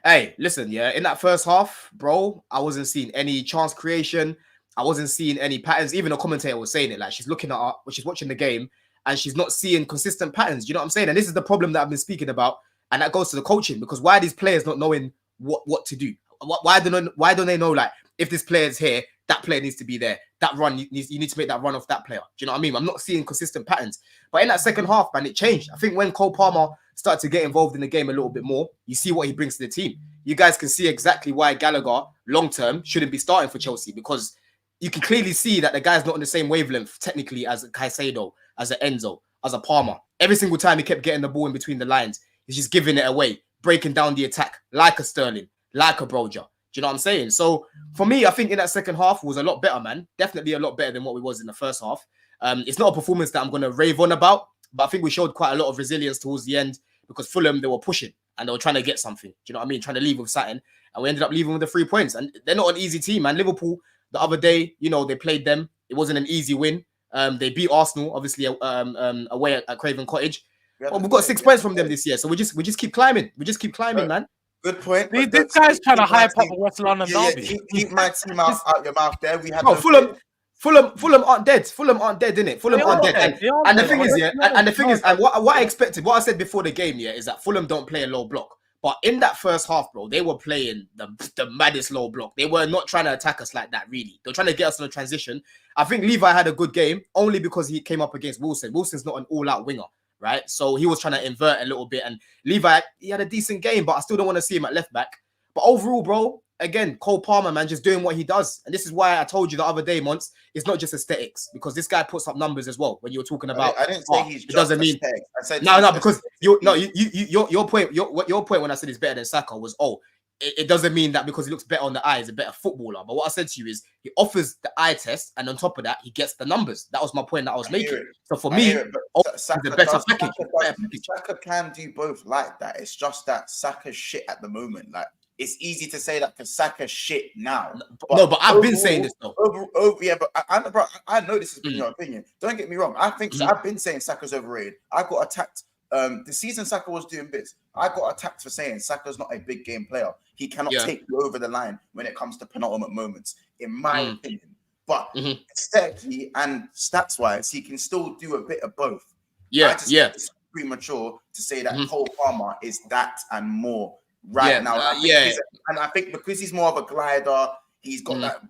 Hey, listen, yeah. In that first half, bro, I wasn't seeing any chance creation. I wasn't seeing any patterns. Even a commentator was saying it. Like, she's looking at her, she's watching the game, and she's not seeing consistent patterns. You know what I'm saying? And this is the problem that I've been speaking about, and that goes to the coaching, because why are these players not knowing what to do? Why don't they know, like, if this player's here, that player needs to be there. That run, you need to make that run off that player. Do you know what I mean? I'm not seeing consistent patterns. But in that second half, man, it changed. I think when Cole Palmer started to get involved in the game a little bit more, you see what he brings to the team. You guys can see exactly why Gallagher, long-term, shouldn't be starting for Chelsea, because you can clearly see that the guy's not on the same wavelength, technically, as a Caicedo, as an Enzo, as a Palmer. Every single time he kept getting the ball in between the lines, he's just giving it away, breaking down the attack, like a Sterling, like a Broja. Do you know what I'm saying? So for me, I think in that second half was a lot better, man. Definitely a lot better than what we was in the first half. It's not a performance that I'm going to rave on about, but I think we showed quite a lot of resilience towards the end, because Fulham, they were pushing and they were trying to get something. Do you know what I mean? Trying to leave with something. And we ended up leaving with the 3 points. And they're not an easy team, man. Liverpool, the other day, you know, they played them. It wasn't an easy win. They beat Arsenal, obviously, away at Craven Cottage. Well, we've got 6 points from them this year. So we just keep climbing. We just keep climbing, man.
Good point.
This guy's trying to hype up the West London derby.
Keep my team out your mouth there. We have
Fulham aren't dead. Fulham aren't dead, innit? Fulham aren't dead. And the thing is, and what I expected, what I said before the game, is that Fulham don't play a low block. But in that first half, bro, they were playing the maddest low block. They were not trying to attack us like that, really. They're trying to get us on a transition. I think Levi had a good game, only because he came up against Wilson. Wilson's not an all-out winger, right? So he was trying to invert a little bit. And Levi, he had a decent game, but I still don't want to see him at left back. But overall, bro, again, Cole Palmer, man, just doing what he does. And this is why I told you the other day, Mons, it's not just aesthetics, because this guy puts up numbers as well. When you were talking about,
I didn't say he's.
It doesn't mean.
I said
no, because your point when I said he's better than Saka was, it doesn't mean that because he looks better on the eye, he's a better footballer. But what I said to you is he offers the eye test, and on top of that, he gets the numbers. That was my point that I was making. So for me, the better package.
Saka can do both like that. It's just that Saka's shit at the moment. Like, it's easy to say that because Saka's shit now.
But I've been saying this though.
I know this has been your opinion. Don't get me wrong. I think so. I've been saying Saka's overrated. I got attacked. The season Saka was doing bits, I got attacked for saying Saka's not a big game player. He cannot take you over the line when it comes to penultimate moments, in my opinion. But aesthetically and stats-wise, he can still do a bit of both. It's premature to say that Cole Palmer is that and more now. And I think because he's more of a glider, he's got that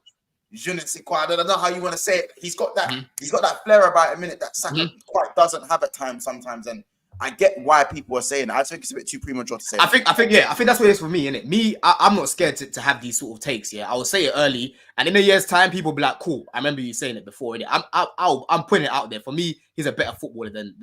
je ne sais quoi. I don't know how you want to say it. He's got that. He's got that flair about him in it that Saka quite doesn't have at times sometimes. And I get why people are saying that. I think it's a bit too premature to say.
I think that's what it is for me, innit? Me, I'm not scared to have these sort of takes. I will say it early, and in a year's time, people will be like, "Cool." I remember you saying it before. Innit? I'm putting it out there. For me, he's a better footballer than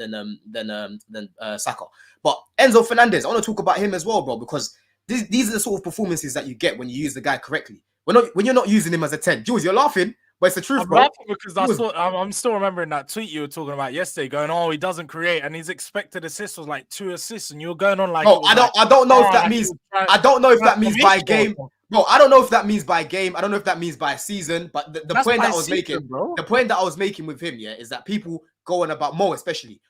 Saka. But Enzo Fernandez, I want to talk about him as well, bro, because these are the sort of performances that you get when you use the guy correctly. When you're not using him as a 10. Jules, you're laughing. But it's the truth, bro.
Because I'm still remembering that tweet you were talking about yesterday, going, "Oh, he doesn't create," and his expected assist was like 2 assists, and you're going on like,
I don't know if that means by game. No, I don't know if that means by game. I don't know if that means by season. But the point that I was making, bro. The point that I was making with him, is that people going about Mo, especially,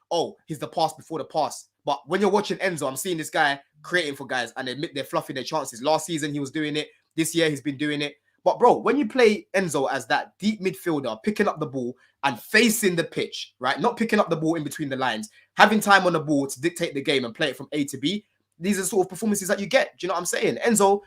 he's the pass before the pass. But when you're watching Enzo, I'm seeing this guy creating for guys, and they're fluffing their chances. Last season, he was doing it. This year, he's been doing it. But bro, when you play Enzo as that deep midfielder, picking up the ball and facing the pitch, right? Not picking up the ball in between the lines, having time on the ball to dictate the game and play it from A to B. These are the sort of performances that you get. Do you know what I'm saying? Enzo,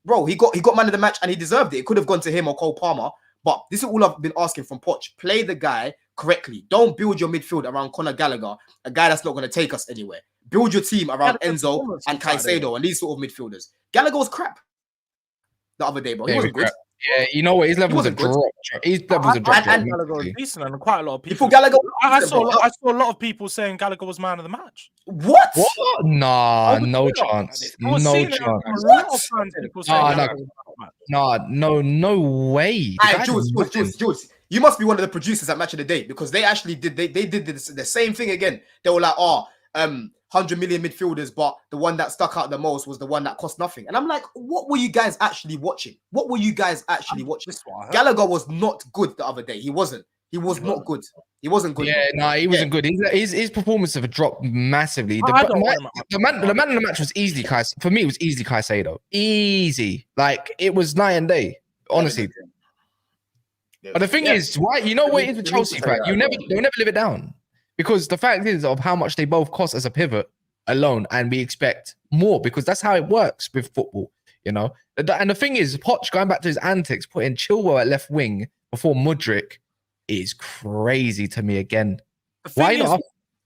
bro, he got man of the match and he deserved it. It could have gone to him or Cole Palmer. But this is all I've been asking from Poch. Play the guy correctly. Don't build your midfield around Conor Gallagher, a guy that's not going to take us anywhere. Build your team around Enzo and Caicedo and these sort of midfielders. Gallagher was crap the other day, bro. He wasn't good.
Yeah, you know what? His levels are dropped. His levels are dropped.
And Gallagher was decent, and quite a lot of people. I saw a lot of people saying Gallagher was man of the match.
What?
Nah, no chance. No chance. No way.
All right, Jules. You must be one of the producers at Match of the Day because they actually did the same thing again. They were like, 100 million midfielders, but the one that stuck out the most was the one that cost nothing. And I'm like, what were you guys actually watching? Gallagher was not good the other day. He wasn't. He was not good. He wasn't good.
Yeah, no, he wasn't good. His performance have dropped massively. The man of the match was easily for me. It was easily Caicedo. Easy, like it was night and day. Honestly. But the thing is, why? You know what it is with Chelsea, right? They'll never live it down. Because the fact is of how much they both cost as a pivot alone, and we expect more because that's how it works with football, you know. And the thing is, Poch going back to his antics, putting Chilwell at left wing before Mudryk is crazy to me again. Why not?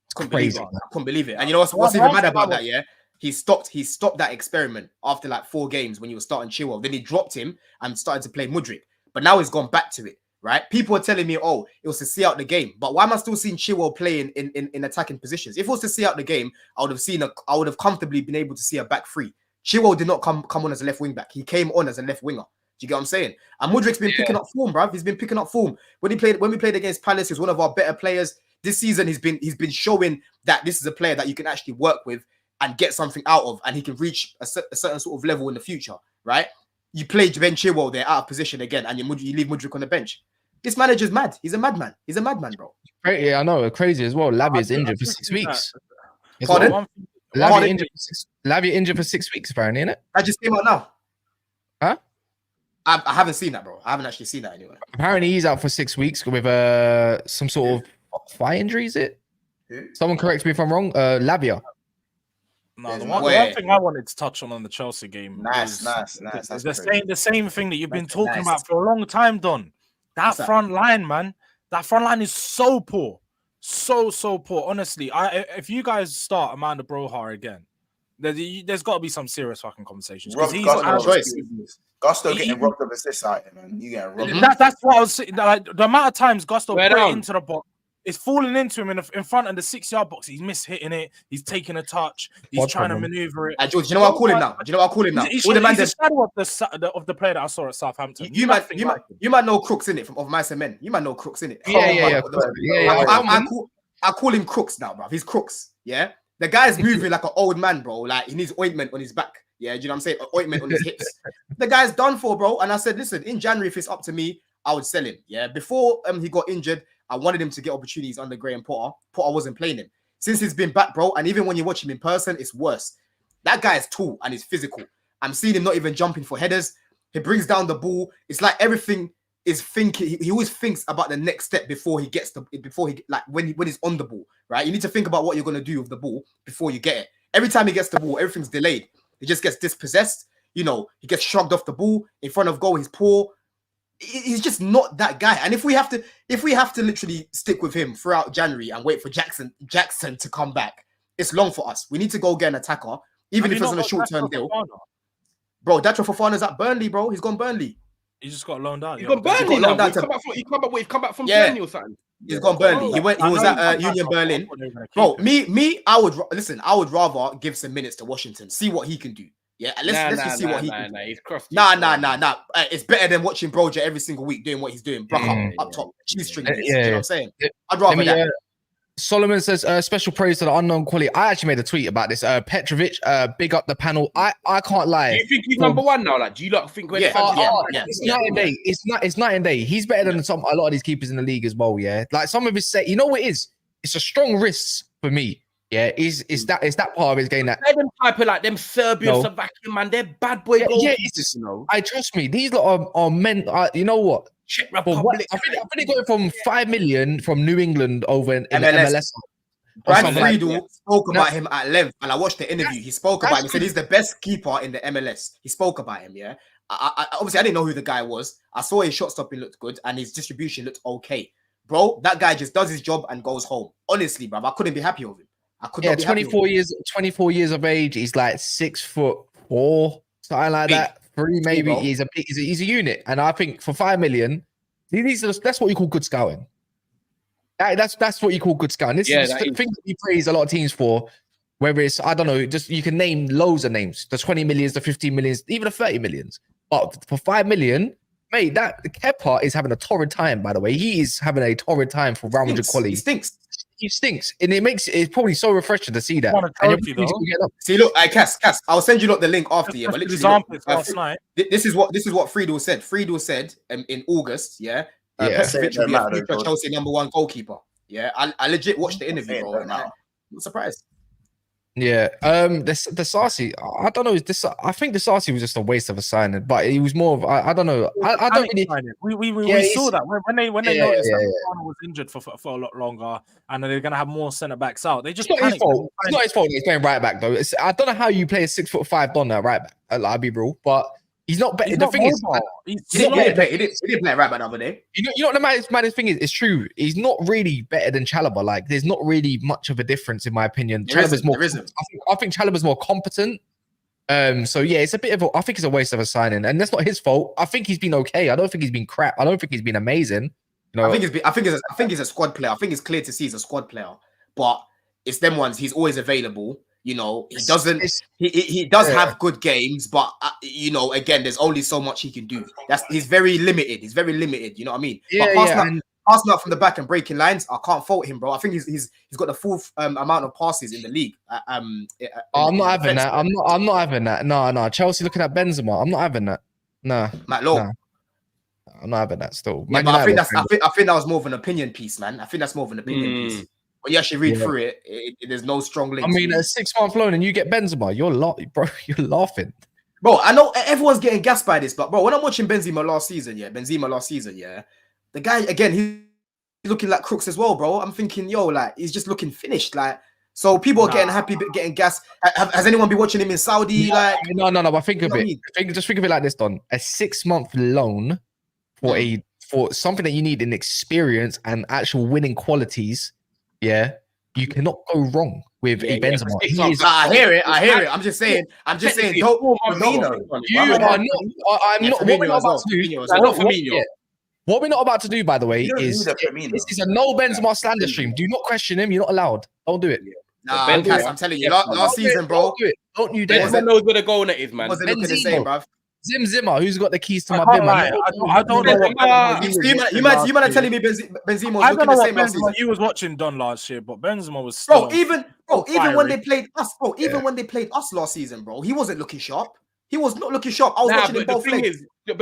It's crazy. I couldn't believe it. And you know what's even mad about that? Yeah, he stopped that experiment after like 4 games when he was starting Chilwell. Then he dropped him and started to play Mudryk. But now he's gone back to it. Right? People are telling me, it was to see out the game. But why am I still seeing Chilwell playing in attacking positions? If it was to see out the game, I would have comfortably been able to see a back 3. Chilwell did not come on as a left wing back. He came on as a left winger. Do you get what I'm saying? And Mudryk's been picking up form, bruv. He's been picking up form. When we played against Palace, he's one of our better players. This season, he's been showing that this is a player that you can actually work with and get something out of, and he can reach a certain sort of level in the future, right? You play Ben Chilwell there out of position again, and you leave Mudryk on the bench. This manager's mad. He's a madman. He's a madman, bro.
Yeah, I know. Crazy as well. Lavia's injured for 6 weeks.
Pardon?
Lavia injured for 6 weeks, apparently, innit?
I just came out now.
Huh?
I haven't seen that, bro. I haven't actually seen that anyway.
Apparently, he's out for 6 weeks with some sort of thigh injury, is it? Someone correct me if I'm wrong. Lavia.
No, the one thing I wanted to touch on the Chelsea game.
Nice.
The same thing that you've been talking about for a long time, Don. That front line, man. That front line is so poor. So poor. Honestly, if you guys start Amanda Broha again, there's got to be some serious fucking conversations.
Gusto getting robbed of assists out here, man. You getting robbed.
That's what I was saying. Like, the amount of times Gusto put it into the box, it's falling into him in front of the 6-yard box. He's mishitting it. He's taking a touch. He's trying to maneuver it.
George, you know what I'll call him now? He's a
shadow of the player that I saw at Southampton.
You might know Crooks in it of Mice and Men. You might know Crooks in it.
Yeah.
I call him Crooks now, bro. He's Crooks. Yeah, the guy's moving like an old man, bro. Like he needs ointment on his back. Yeah, do you know what I'm saying? Ointment on his hips. The guy's done for, bro. And I said, listen, in January, if it's up to me, I would sell him. Yeah, before he got injured, I wanted him to get opportunities under Graham Potter. Potter wasn't playing him. Since he's been back, bro, and even when you watch him in person, it's worse. That guy is tall and he's physical. I'm seeing him not even jumping for headers. He brings down the ball. It's like everything is thinking. He always thinks about the next step before he when he's on the ball, right? You need to think about what you're gonna do with the ball before you get it. Every time he gets the ball, everything's delayed. He just gets dispossessed. You know, he gets shrugged off the ball in front of goal. He's poor. He's just not that guy. And if we have to literally stick with him throughout January and wait for Jackson to come back, it's long for us. We need to go get an attacker, even if it's on a short-term deal. Bro, Datro Fofana's at Burnley, bro. He's gone Burnley.
He just got loaned out.
He's gone Burnley now. He come back from Burnley or something.
He's gone Burnley. He was at Union Berlin. Bro, I would rather give some minutes to Washington, see what he can do. Yeah, let's just see what he can do.
He's crossed.
Nah. It's better than watching Broja every single week doing what he's doing. Up top, cheese string. You know what I'm saying? I'd rather that.
Solomon says, special praise to the unknown quality. I actually made a tweet about this. Petrovic, big up the panel. I can't lie.
Do you think he's number one now? Like, do you not think
it's
night and day? It's night and day. He's better than a lot of these keepers in the league as well. Yeah, like some of his set. You know what it is? It's a strong wrist for me. Yeah, is that part of his game that
them type of like them Serbian Slovakian man, they're bad boy goals. Yeah,
you know. I trust me. These lot are men. You know what?
Czech Republic.
I think they got it from 5 million from New England over in MLS.
Brad Friedel spoke about him at length, and I watched the interview. He spoke about him. He said he's the best keeper in the MLS. He spoke about him. Yeah, I obviously I didn't know who the guy was. I saw his shot stopping looked good, and his distribution looked okay. Bro, that guy just does his job and goes home. Honestly, bro, I couldn't be happy with him.
24 years of age. He's like 6'4", something like that. 3 maybe. He's a unit, and I think for 5 million, that's what you call good scouting. That's what you call good scouting. This is the thing that we praise a lot of teams for. Whether it's I don't know, just you can name loads of names. The 20 millions, the 15 millions, even the 30 millions. But for 5 million, Mate, that Kepa is having a torrid time, by the way. He is having a torrid time for Real Madrid quality.
He stinks.
He stinks. And it's probably so refreshing to see that.
See, look, Cass, I'll send you the link after. Yeah, but literally,
last night.
This is what Friedel said. Friedel said in August, Petrovic will be a future Chelsea #1 goalkeeper. Yeah, I legit watched the interview, bro. I'm not surprised.
Yeah, the Sarsi, I don't know. I think the Sarsi was just a waste of a signing, but he was more of I don't know. I don't really.
We saw that when they noticed that Bruno was injured for a lot longer, and they're gonna have more centre backs out. They just
it's not his fault. It's not his fault. He's playing right back though. I don't know how you play a 6'5" Don at right back. I'll be real, but he's not better. The thing is,
he didn't play right back the other day.
You know what the maddest thing is? It's true. He's not really better than Chalobah. Like, there's not really much of a difference in my opinion. Chalobah's more. I think Chalobah's more competent. So yeah, it's a bit of I think it's a waste of a signing, and that's not his fault. I think he's been okay. I don't think he's been crap. I don't think he's been amazing. You know,
I think he's a squad player. I think it's clear to see he's a squad player, but it's them ones. He's always available. You know, he does have good games, but you know, again, there's only so much he can do. He's very limited. You know what I mean?
Yeah,
but passing out from the back and breaking lines, I can't fault him, bro. I think he's got the full amount of passes in the league.
I'm not having that. I'm not having that. No. Chelsea looking at Benzema. I'm not having that. No.
Matt Lowe.
No. I'm not having that still.
Yeah, but I think that was more of an opinion piece, man. I think that's more of an opinion piece. When you actually read through it, there's no strong link.
I mean, a 6-month loan and you get Benzema, you're laughing.
Bro, I know everyone's getting gassed by this, but bro, when I'm watching Benzema last season, the guy, again, he's looking like crooks as well, bro. I'm thinking, he's just looking finished. Like, so people are getting happy, getting gassed. Has anyone been watching him in Saudi?
No, but think of it. Just think of it like this, Don. A 6-month loan for something that you need in experience and actual winning qualities. Yeah, you cannot go wrong with a Benzema.
I hear it. I'm just saying. Don't.
Firmino. What we're not about to do, by the way, is this is a no Benzema slander stream. Do not question him. You're not allowed. Don't do it.
Nah, I'm telling you, last season, bro.
Don't you dare.
Benzema knows where the goal net is, man.
Wasn't looking the same, bro.
Zimmer, who's got the keys to my bin?
I don't know.
You might are telling me Benzema was looking the same last season.
You was watching Don last year, but Benzema was still
even when they played us, when they played us last season, bro, he wasn't looking sharp. He was not looking sharp. I was watching him both legs.
But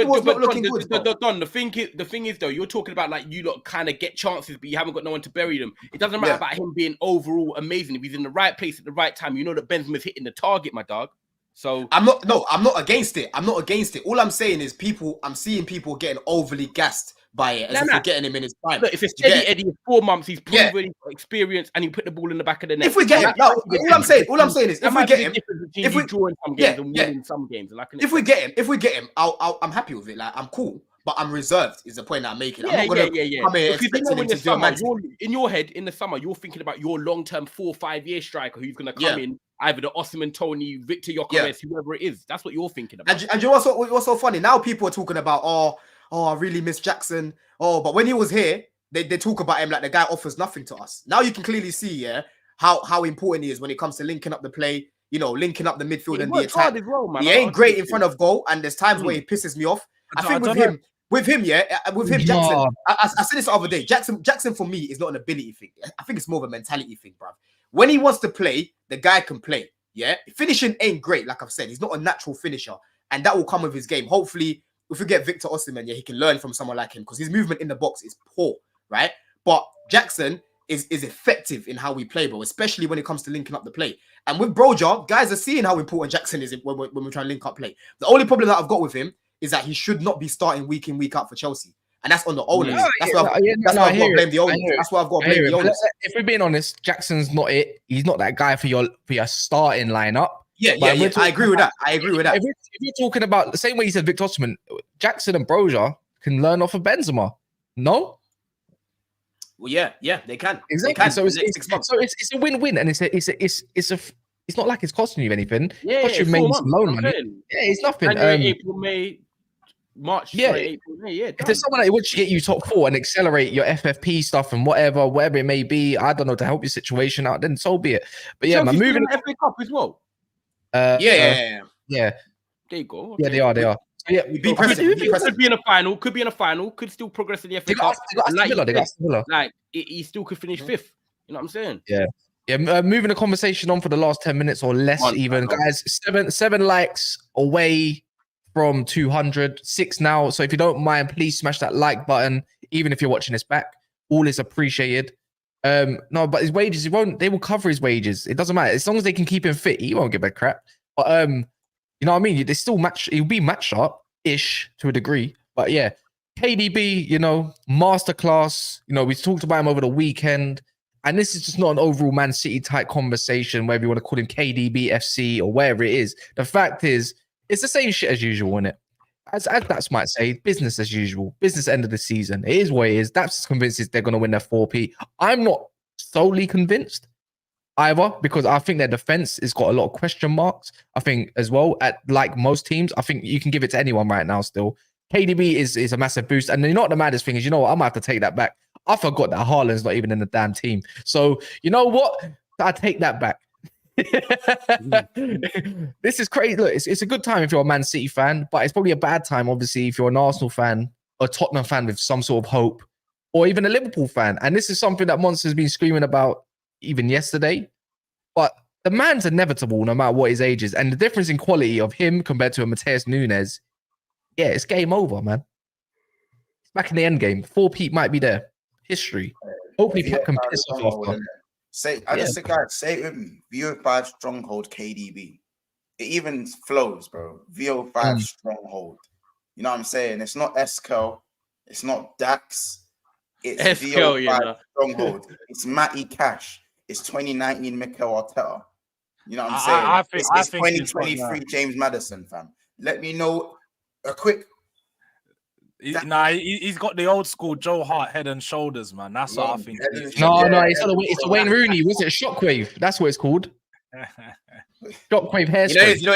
Don, the thing is though, you're talking about like you lot kind of get chances, but you haven't got no one to bury them. It doesn't matter about him being overall amazing. If he's in the right place at the right time, you know that Benzema's hitting the target, my dog. So
I'm not against it. All I'm saying is I'm seeing people getting overly gassed by it as if we're getting him in his prime.
Look, if it's steady Eddie, 4 months, he's proven experience, and you put the ball in the back of the net.
If we get him, all I'm saying is if we get him,
if we draw in some games and win some games,
if we get him, I'm happy with it. Like, I'm cool. But I'm reserved is the point I'm making. I'm not gonna come here expecting him to do a magic.
In your head, in the summer, you're thinking about your long-term 4-5 year striker who's gonna come in, either the Osimhen, Tony, Victor Gyökeres, whoever it is. That's what you're thinking about.
And you know what's so funny? Now people are talking about I really miss Jackson. But when he was here, they talk about him like the guy offers nothing to us. Now you can clearly see how important he is when it comes to linking up the play, linking up the midfield and the attack. He ain't great in front of goal, and there's times where he pisses me off. I think with him, Jackson. I said this the other day. Jackson for me is not an ability thing. I think it's more of a mentality thing, bruv. When he wants to play, the guy can play. Yeah, finishing ain't great, like I've said. He's not a natural finisher, and that will come with his game. Hopefully, if we get Victor Osimhen, he can learn from someone like him because his movement in the box is poor, right? But Jackson is effective in how we play, bro, especially when it comes to linking up the play. And with Broja, guys are seeing how important Jackson is when we're trying to link up play. The only problem that I've got with him is that he should not be starting week in, week out for Chelsea. And that's on the owners. That's why I've got to blame the owners. That's why I've got to blame the owners.
If we're being honest, Jackson's not it. He's not that guy for your starting lineup.
Yeah. I agree with that. If
you're talking about the same way you said Victor Osimhen, Jackson and Broja can learn off of Benzema. No?
Well, yeah, they can.
Exactly.
They can.
So it's a win-win, and it's not like it's costing you anything.
Yeah,
it's maybe some loan money. Yeah, it's nothing.
April, May, March. April, May. Yeah.
If there's someone that wants to get you top 4 and accelerate your FFP stuff and whatever it may be, I don't know, to help your situation out, then so be it. But yeah, man, moving
FA Cup as well.
Yeah.
There you go.
Okay. Yeah, they are. Yeah,
be pressing.
Could be in a final. Could be in a final. Could still progress in the FA Cup. He still could finish fifth. You know what I'm saying?
Yeah. Yeah, moving the conversation on for the last 10 minutes or less, guys. Seven likes away from 200, 6 now. So if you don't mind, please smash that like button. Even if you're watching this back, all is appreciated. No, but his wages, they will cover his wages. It doesn't matter as long as they can keep him fit. He won't give a crap. But you know what I mean? They still he'll be match up ish to a degree. But yeah, KdB, masterclass. We talked about him over the weekend. And this is just not an overall Man City type conversation, whether you want to call him KdB FC or wherever it is. The fact is, it's the same shit as usual, isn't it? As Daps might say, business as usual. Business end of the season. It is what it is. Daps is convinced they're going to win their 4P. I'm not solely convinced either, because I think their defense has got a lot of question marks. I think as well, like most teams, I think you can give it to anyone right now still. KdB is a massive boost. And you know what the maddest thing is? You know what? I might have to take that back. I forgot that Haaland's not even in the damn team. So, you know what? I take that back. This is crazy. Look, it's a good time if you're a Man City fan, but it's probably a bad time, obviously, if you're an Arsenal fan, a Tottenham fan with some sort of hope, or even a Liverpool fan. And this is something that Monster's been screaming about even yesterday. But the man's inevitable no matter what his age is. And the difference in quality of him compared to a Mateus Nunes, yeah, it's game over, man. It's back in the end game. 4P might be there. History. Hopefully, Pep can piss off after.
Say it with me. VO5 stronghold KdB. It even flows, bro. VO5 stronghold. You know what I'm saying? It's not SKL. It's not Dax. It's SKL, VO5 stronghold. It's Matty Cash. It's 2019 Mikel Arteta. You know what I'm saying? It's 2023 James Maddison, fam. Let me know a quick.
He's got the old school Joe Hart head and shoulders, man. That's what I think.
No, it's a Wayne Rooney. Was it Shockwave? That's what it's called. Shockwave hairspray.
You know,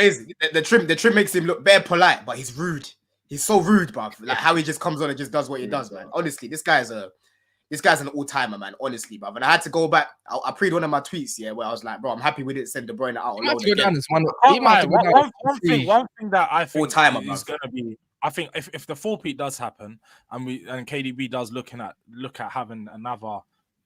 the trim makes him look bare polite, but he's rude. He's so rude, bruv. Like how he just comes on and just does what he does, man. Honestly, this guy's an all-timer, man. Honestly, bruv. And I had to go back. I pre-read one of my tweets, where I was like, bro, I'm happy we didn't send De Bruyne out.
One
thing that I think
all-timer
is going to be. I think if the 4P does happen and KdB does look at having another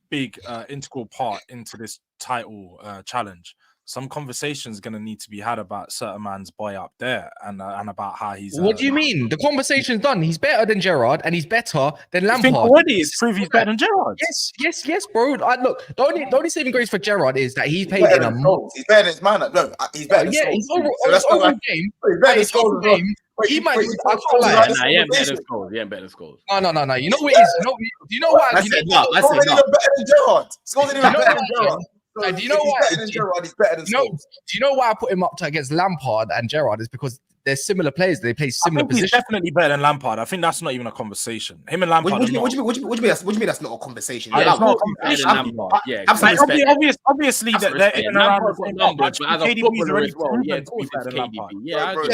big integral part into this title challenge, some conversation is going to need to be had about certain man's boy up there and about how he's.
What do you mean? The conversation's done. He's better than Gerrard and he's better than Lampard.
I think already it's proved he's better than Gerrard.
Yes, bro. Look, the only saving grace for Gerrard is that he's played in a.
He's better than his man. No, he's better.
Yeah, he's over game. He's over game. He might.
He ain't better than Scholes. He ain't better than Scholes.
No. You know what it is? You know what?
I said no. Scholes ain't even better than Gerrard. Scholes ain't even better than Gerrard.
Do you know why?
He's better than Gerrard. He's better than Scholes.
Do you know why I put him up against Lampard and Gerrard? Is because they're similar players. They play similar positions.
He's definitely better than Lampard. I think that's not even a conversation. Him and Lampard.
What do you mean that's not a conversation?
Yeah, it's not absolutely. Obviously, they're in and around the same numbers, but as a footballer as well, KdB.
Yeah, but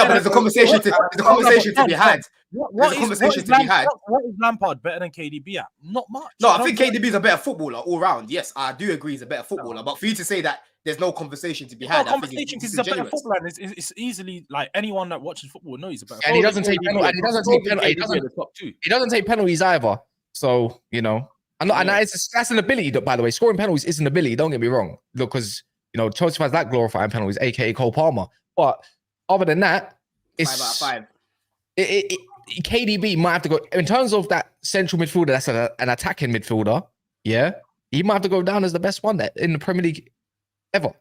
there's a conversation to be had. What
is Lampard better than KdB at? Not much.
No, I think KdB is a better footballer all round. Yes, I do agree he's a better footballer. But for you to say that there's no conversation to be had, I think
he's a better footballer. It's easily like anyone that watches football knows he's a better.
And he doesn't take penalties. He doesn't take penalties either. So and that's an ability. By the way, scoring penalties is an ability. Don't get me wrong. Look, because Chelsea fans like glorifying penalties, aka Cole Palmer. But other than that, it's
5 out of
5. KdB might have to go in terms of that central midfielder. That's an attacking midfielder. Yeah, he might have to go down as the best one in the Premier League ever.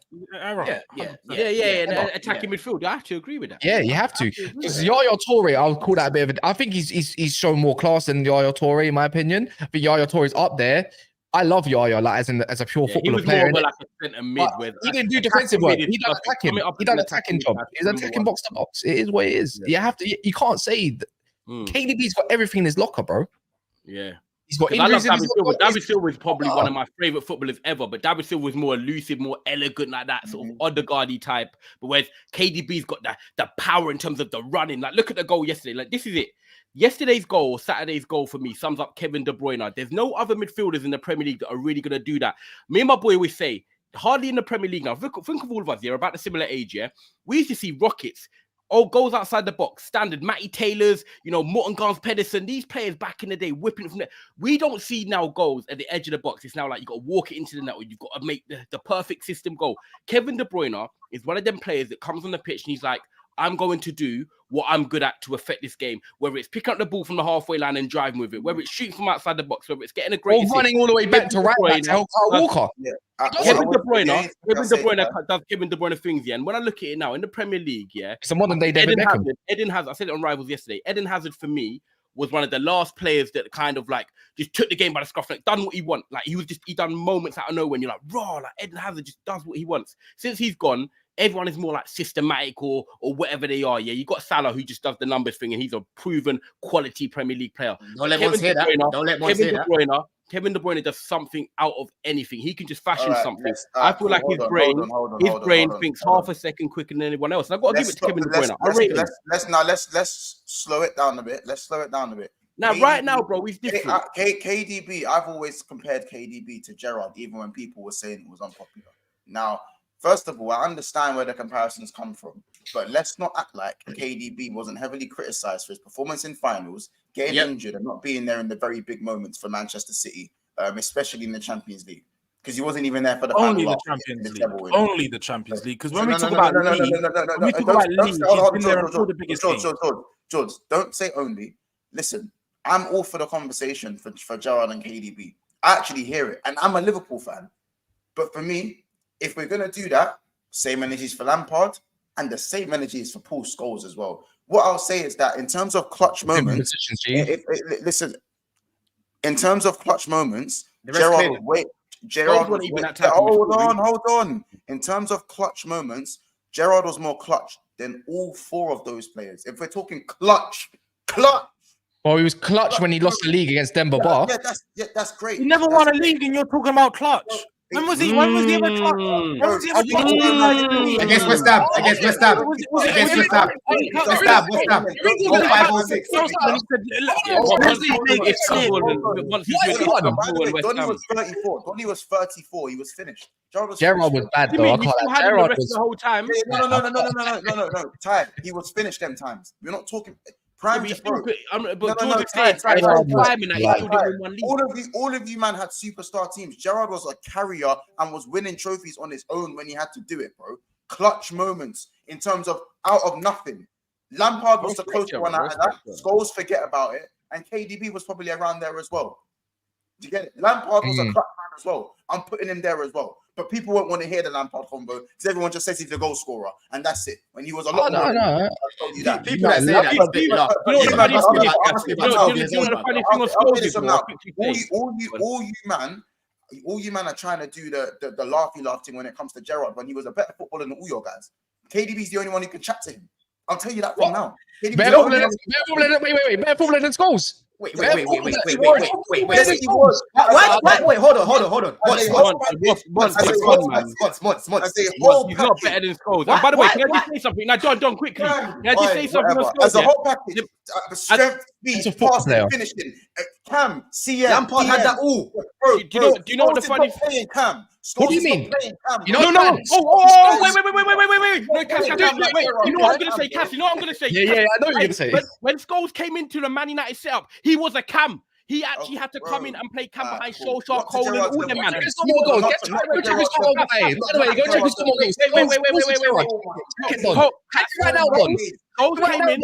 Attacking midfield. I have to agree with that.
Yeah, you have to. Because Yaya Toure, I'll call that a bit of I think he's shown more class than Yaya Toure, in my opinion. But Yaya Toure's up there. I love Yaya, like as a pure footballer player.
He was more like a centre mid.
He didn't do defensive work. He done attacking. He done attacking job. He's attacking box to box. It is what it is. You have to. You can't say that. KdB's got everything in his locker, bro.
Yeah.
He's got injuries in his locker.
David Silva is probably one of my favorite footballers ever, but David Silva was more elusive, more elegant, like that sort of Odegaard-y type. But whereas KdB's got the power in terms of the running. Like, look at the goal yesterday. Like, this is it. Yesterday's goal, Saturday's goal for me sums up Kevin De Bruyne. There's no other midfielders in the Premier League that are really going to do that. Me and my boy always say, hardly in the Premier League now. Think of all of us here, about a similar age, yeah? We used to see rockets goals outside the box, standard. Matty Taylor's, Morton Gans Pedersen, these players back in the day whipping from there. We don't see now goals at the edge of the box. It's now like you got to walk it into the net, or you've got to make the perfect system goal. Kevin De Bruyne is one of them players that comes on the pitch and he's like, I'm going to do what I'm good at to affect this game. Whether it's picking up the ball from the halfway line and driving with it, whether it's shooting from outside the box, whether it's getting a great assist.
running all the way back to right back to help Walker.
Kevin De Bruyne does Kevin De Bruyne things, yeah. And when I look at it now in the Premier League, yeah,
it's a modern day David Beckham.
Eden Hazard, I said it on Rivals yesterday. Eden Hazard for me was one of the last players that kind of like just took the game by the scruff, like done what he wants. Like he done moments out of nowhere. And you're like, raw, like Eden Hazard just does what he wants. Since he's gone, everyone is more like systematic or whatever they are. Yeah, you got Salah who just does the numbers thing, and he's a proven quality Premier League player.
Don't let one say that. Don't let one say that.
Kevin De Bruyne does something out of anything. He can just fashion something. I feel like his brain thinks half a second quicker than anyone else. And I've got to give it to Kevin De Bruyne. I rate him.
Let's slow it down a bit.
Now, right now, bro, he's different.
KDB, I've always compared KDB to Gerrard, even when people were saying it was unpopular. Now, first of all, I understand where the comparisons come from, but let's not act like KDB wasn't heavily criticised for his performance in finals, getting injured and not being there in the very big moments for Manchester City, especially in the Champions League, because he wasn't even there for the
only the Champions League. Only the Champions League, because when we talk about league, he's been there for the biggest game.
George, don't say only. Listen, I'm all for the conversation for Gerrard and KDB. I actually hear it, and I'm a Liverpool fan, but for me, if we're going to do that, same energies for Lampard and the same energies for Paul Scholes as well. What I'll say is that in terms of clutch moments, listen, in terms of clutch moments, Gerrard hold on. In terms of clutch moments, Gerrard was more clutch than all four of those players. If we're talking clutch.
Well, he was clutch when he lost the league against Denver Bar.
Yeah, that's great.
He never won a league, and you're talking about clutch. When was he ever clutch?
Against West Ham. Against West Ham. West Ham. 0506.
Donny was 34. Donny was 34. He was finished.
Gerrard was bad though.
Gerrard was the whole time.
No. Ty, he was finished them times. We're not talking. All of you man had superstar teams. Gerrard was a carrier and was winning trophies on his own when he had to do it, bro. Clutch moments in terms of out of nothing. Lampard was the close one out of that. Scholes, forget about it. And KDB was probably around there as well. Do you get it? Lampard was a clutch man as well. I'm putting him there as well. But people won't want to hear the Lampard combo because everyone just says he's the goal scorer, and that's it. When he was a lot more.
No. People that say that.
All you man are trying to do the laughy laugh thing when it comes to Gerrard when he was a better footballer than all your guys. KDB's the only one who can chat to him. I'll tell you that from now.
Better footballer than Scholes.
Wait. Wait, hold on.
He's not better than Scholes. And by the way, can I just say something? Now, John, quickly. Can I just say something on Scholes?
As a whole package, strength, speed, passing, finishing. Cam, CM,
Lampard had that all.
Do you know what the funny
thing? Cam.
What do you mean?
No. Wait. No, Cass, wait. You know what I'm going to say, Cass? You know what I'm going to say?
Yeah, I know what you're going to say.
When Scholes came into the Man United setup, he was a cam. He actually had to come in and play cam behind Solskjaer, Cole, and all them, man.
Go check his goals. By the way, go check his goals. Wait. Right now, Don.
Scholes came in.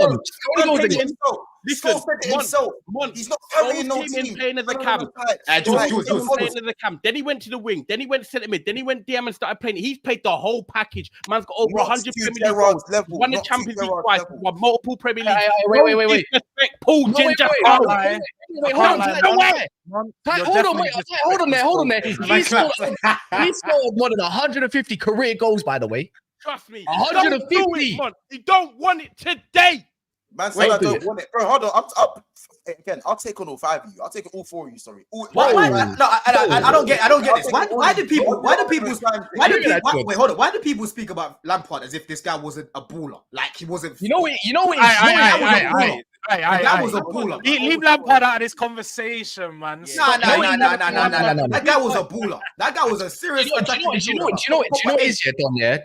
Listen,
he's not carrying no
team. Playing as a cam. Then he went to the wing. Then he went centre mid. Then he went DM and started playing. He's played the whole package. Man's got over 100 Premier League goals. Won the Champions League twice. Won multiple Premier League.
Wait.
Paul Ginger.
Hold on there. He scored more than 150 career goals, by the way.
Trust me.
150.
You don't want it today.
Man said I don't want it. Bro, hold on. I'll take on all five of you. I'll take all four of you, sorry.
I don't get this. Why do people speak about Lampard as if this guy wasn't a baller? Like he wasn't.
You know what?
That was a baller.
Leave Lampard out of this conversation, man.
Nah. That guy was a baller. That guy was a serious.
Do you know what it is,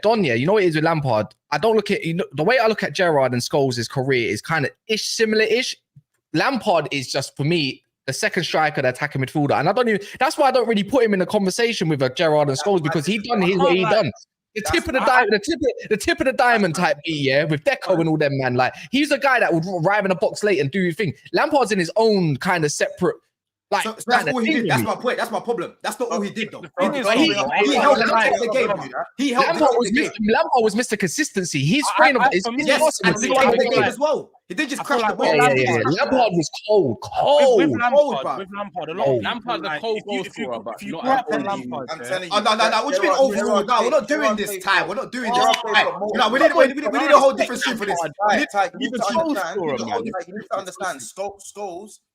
Don? You know what it is with Lampard. I don't look at the way I look at Gerrard and Scholes' career is kind of similar-ish. Lampard is just for me the second striker, the attacking midfielder, and I don't even. That's why I don't really put him in a conversation with Gerrard and Scholes because he done what he done. The tip of the diamond type B, yeah, with Deco and all them, man. Like he's a guy that would arrive in a box late and do his thing. Lampard's in his own kind of separate. Like
so that's all he did. That's my point. That's my problem. That's not all he did, though.
He
held the game. He held the game.
Lampard was Mr. Consistency. His brain of his
and he held the game as well. He did just crash the ball.
Lampard was cold.
With Lampard, a lot of
Lampard's a cold goal scorer, but
if you grew up on Lampard,
I'm telling you.
No. What do you mean overall? No, we're not doing this time. We're not doing this time. No, we need a whole different stream for this.
You need to understand.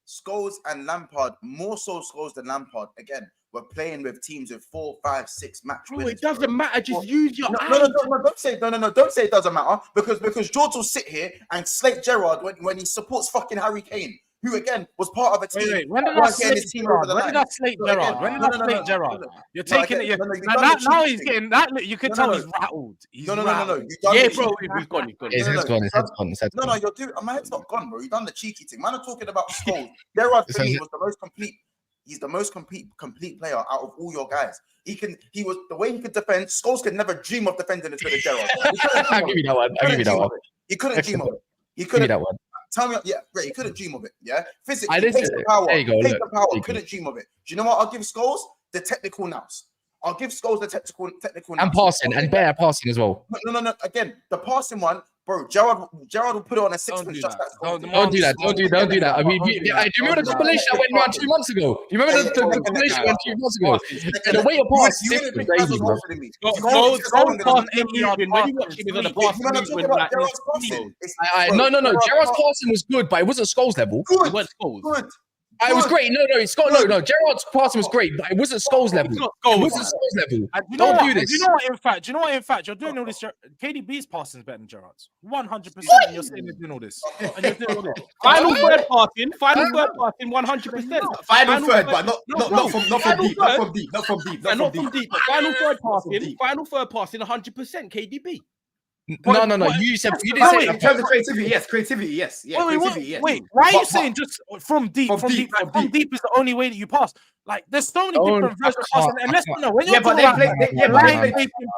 Scholes and Lampard, more so Scholes than Lampard, again, we're playing with teams with 4, 5, 6 match winners.
It doesn't matter. Just use your
No, don't say it doesn't matter because George will sit here and slate Gerrard when he supports fucking Harry Kane, who again was part of a team.
Wait. When did I slate Gerrard? When did I slate Gerrard? You're taking it. Now he's getting that. You can tell he's rattled.
No.
Yeah, bro, he's gone.
His head's gone.
No, you're doing. My head's not gone, bro. You done the cheeky thing. Man, I'm talking about Scholes. Gerrard for me was the most complete. He's the most complete player out of all your guys. He was the way he could defend. Scholes could never dream of defending as good as Gerrard.
I'll give you that one.
He couldn't dream of it. He couldn't. Tell me, he couldn't dream of it. Yeah, physically, pace the power. Couldn't dream of it. Do you know what? I'll give Scholes the technical nous. I'll give Scholes the technical
and passing and better passing as well.
No. Again, the passing one, bro. Gerrard will put it on a sixpence.
Don't do that. I mean, do you remember the compilation that went around 2 months ago? You remember the compilation went 2 months ago? The way of pass is different, crazy, bro. No. Gerrard's passing was good, but it wasn't Scholes level.
It was Scholes.
It was great. No. Gerrard's passing was great, but it wasn't Scholes level. It wasn't Scholes level. Don't do this.
Do you know what? In fact, you're doing all this. KDB's passing is better than Gerrard's. 100%. You're saying you're doing all this. And you're doing all this.
Final third passing, 100%.
Final third, but not from deep.
Final
third passing, 100%. KDB.
No. You didn't say
in terms of creativity, yes. Creativity, yes.
Wait. Why are you saying just from deep? From deep is the only way that you pass. Like there's so many different versions of passing. And let's know when you're talking about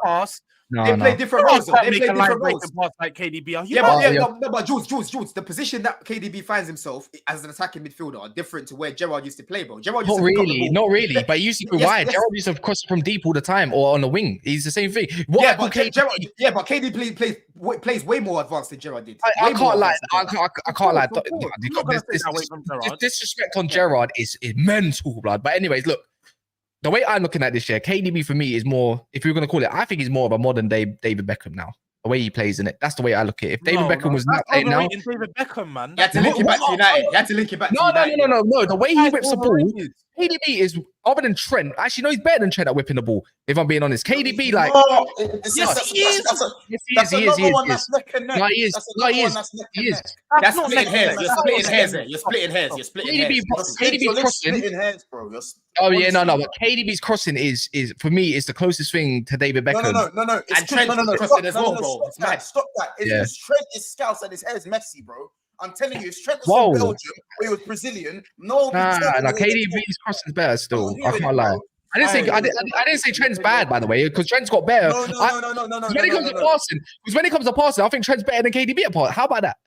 pass.
They play different roles. They play different roles.
Like KDB.
But Jules, the position that KDB finds himself as an attacking midfielder are different to where Gerrard used to play, bro. Gerrard used
not really. But he used to be wide. Gerrard used to cross from deep all the time or on the wing. He's the same thing.
But KDB plays way more advanced than Gerrard did.
I can't lie. This disrespect on Gerrard is mental, blood. But anyways, look. The way I'm looking at this year, KDB for me is more, if you're going to call it, I think he's more of a modern day David Beckham now. The way he plays in it. That's the way I look at it. If David Beckham was not playing now.
David Beckham, man.
You had to link it back to United.
No. The way he whips the ball, KDB is, other than Trent, actually, no, he's better than Trent at whipping the ball, if I'm being honest. KDB, like.
Yes, he is.
He is.
That's splitting hairs. You're splitting hairs.
KDB's crossing. Oh, yeah, no. But KDB's crossing is for me, is the closest thing to David Beckham.
No.
And Trent's crossing as well, bro.
Stop that. It's Trent is Scouse and his hair is messy, bro. I'm telling you, it's Trent was from Belgium, but he was Brazilian. No,
KDB's crossing is better still. I can't lie. I didn't say Trent's bad, by the way, because Trent's got better.
No.
When it comes to passing, I think Trent's better than KDB at passing. How about that?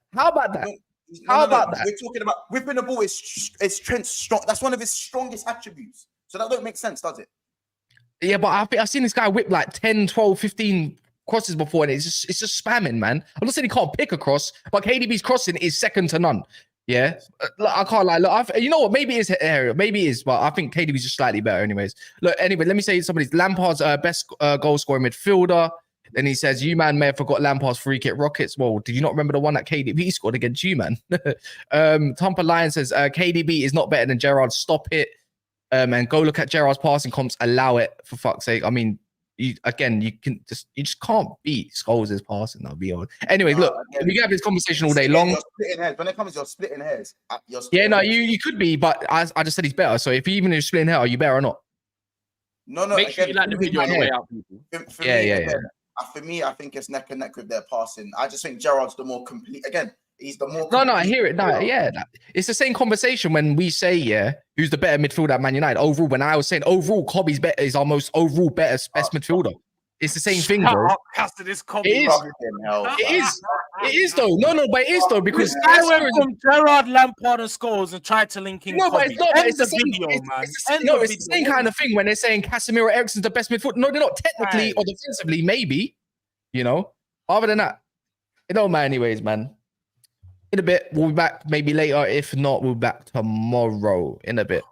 We're talking about whipping the ball is Trent's strong. That's one of his strongest attributes. So that don't make sense, does it?
Yeah, but I've seen this guy whip like 10, 12, 15 crosses before, and it's just spamming, man. I'm not saying he can't pick a cross, but KDB's crossing is second to none. Yeah, I can't lie. Look, you know what? Maybe it is area. Maybe it is, but I think KDB's just slightly better, anyways. Look, anyway, let me say somebody's Lampard's best goal scoring midfielder. Then he says, "You man may have forgot Lampard's free kick rockets." Well, did you not remember the one that KDB scored against you, man? Tampa Lion says KDB is not better than Gerrard. Stop it. And go look at Gerrard's passing comps. Allow it, for fuck's sake. I mean, you just can't beat Scholes' passing. I'll be honest. Anyway, look, we can have this conversation all day long.
You're splitting hairs. When it comes to you're splitting hairs,
you could be, but I just said he's better. So if even if you're splitting hair, are you better or not?
No.
Make sure you like the video on the way out, people.
For me, I think it's neck and neck with their passing. I just think Gerrard's the more complete. Again, he's the more.
No, I hear it. No, it's the same conversation when we say, who's the better midfielder at Man United overall. When I was saying overall, Kobe's better is our most overall best midfielder. It's the same thing, bro. It is though. No, but it is though because
I went from Gerrard, Lampard, and Scholes and tried to link in.
No,
Kobe.
but it's not. It's the
video,
same,
man.
It's the same kind of thing when they're saying Casemiro Eriksen's the best midfielder. No, they're not technically or defensively, maybe. You know, other than that, it don't matter anyways, man. In a bit, we'll be back maybe later. If not, we'll be back tomorrow in a bit.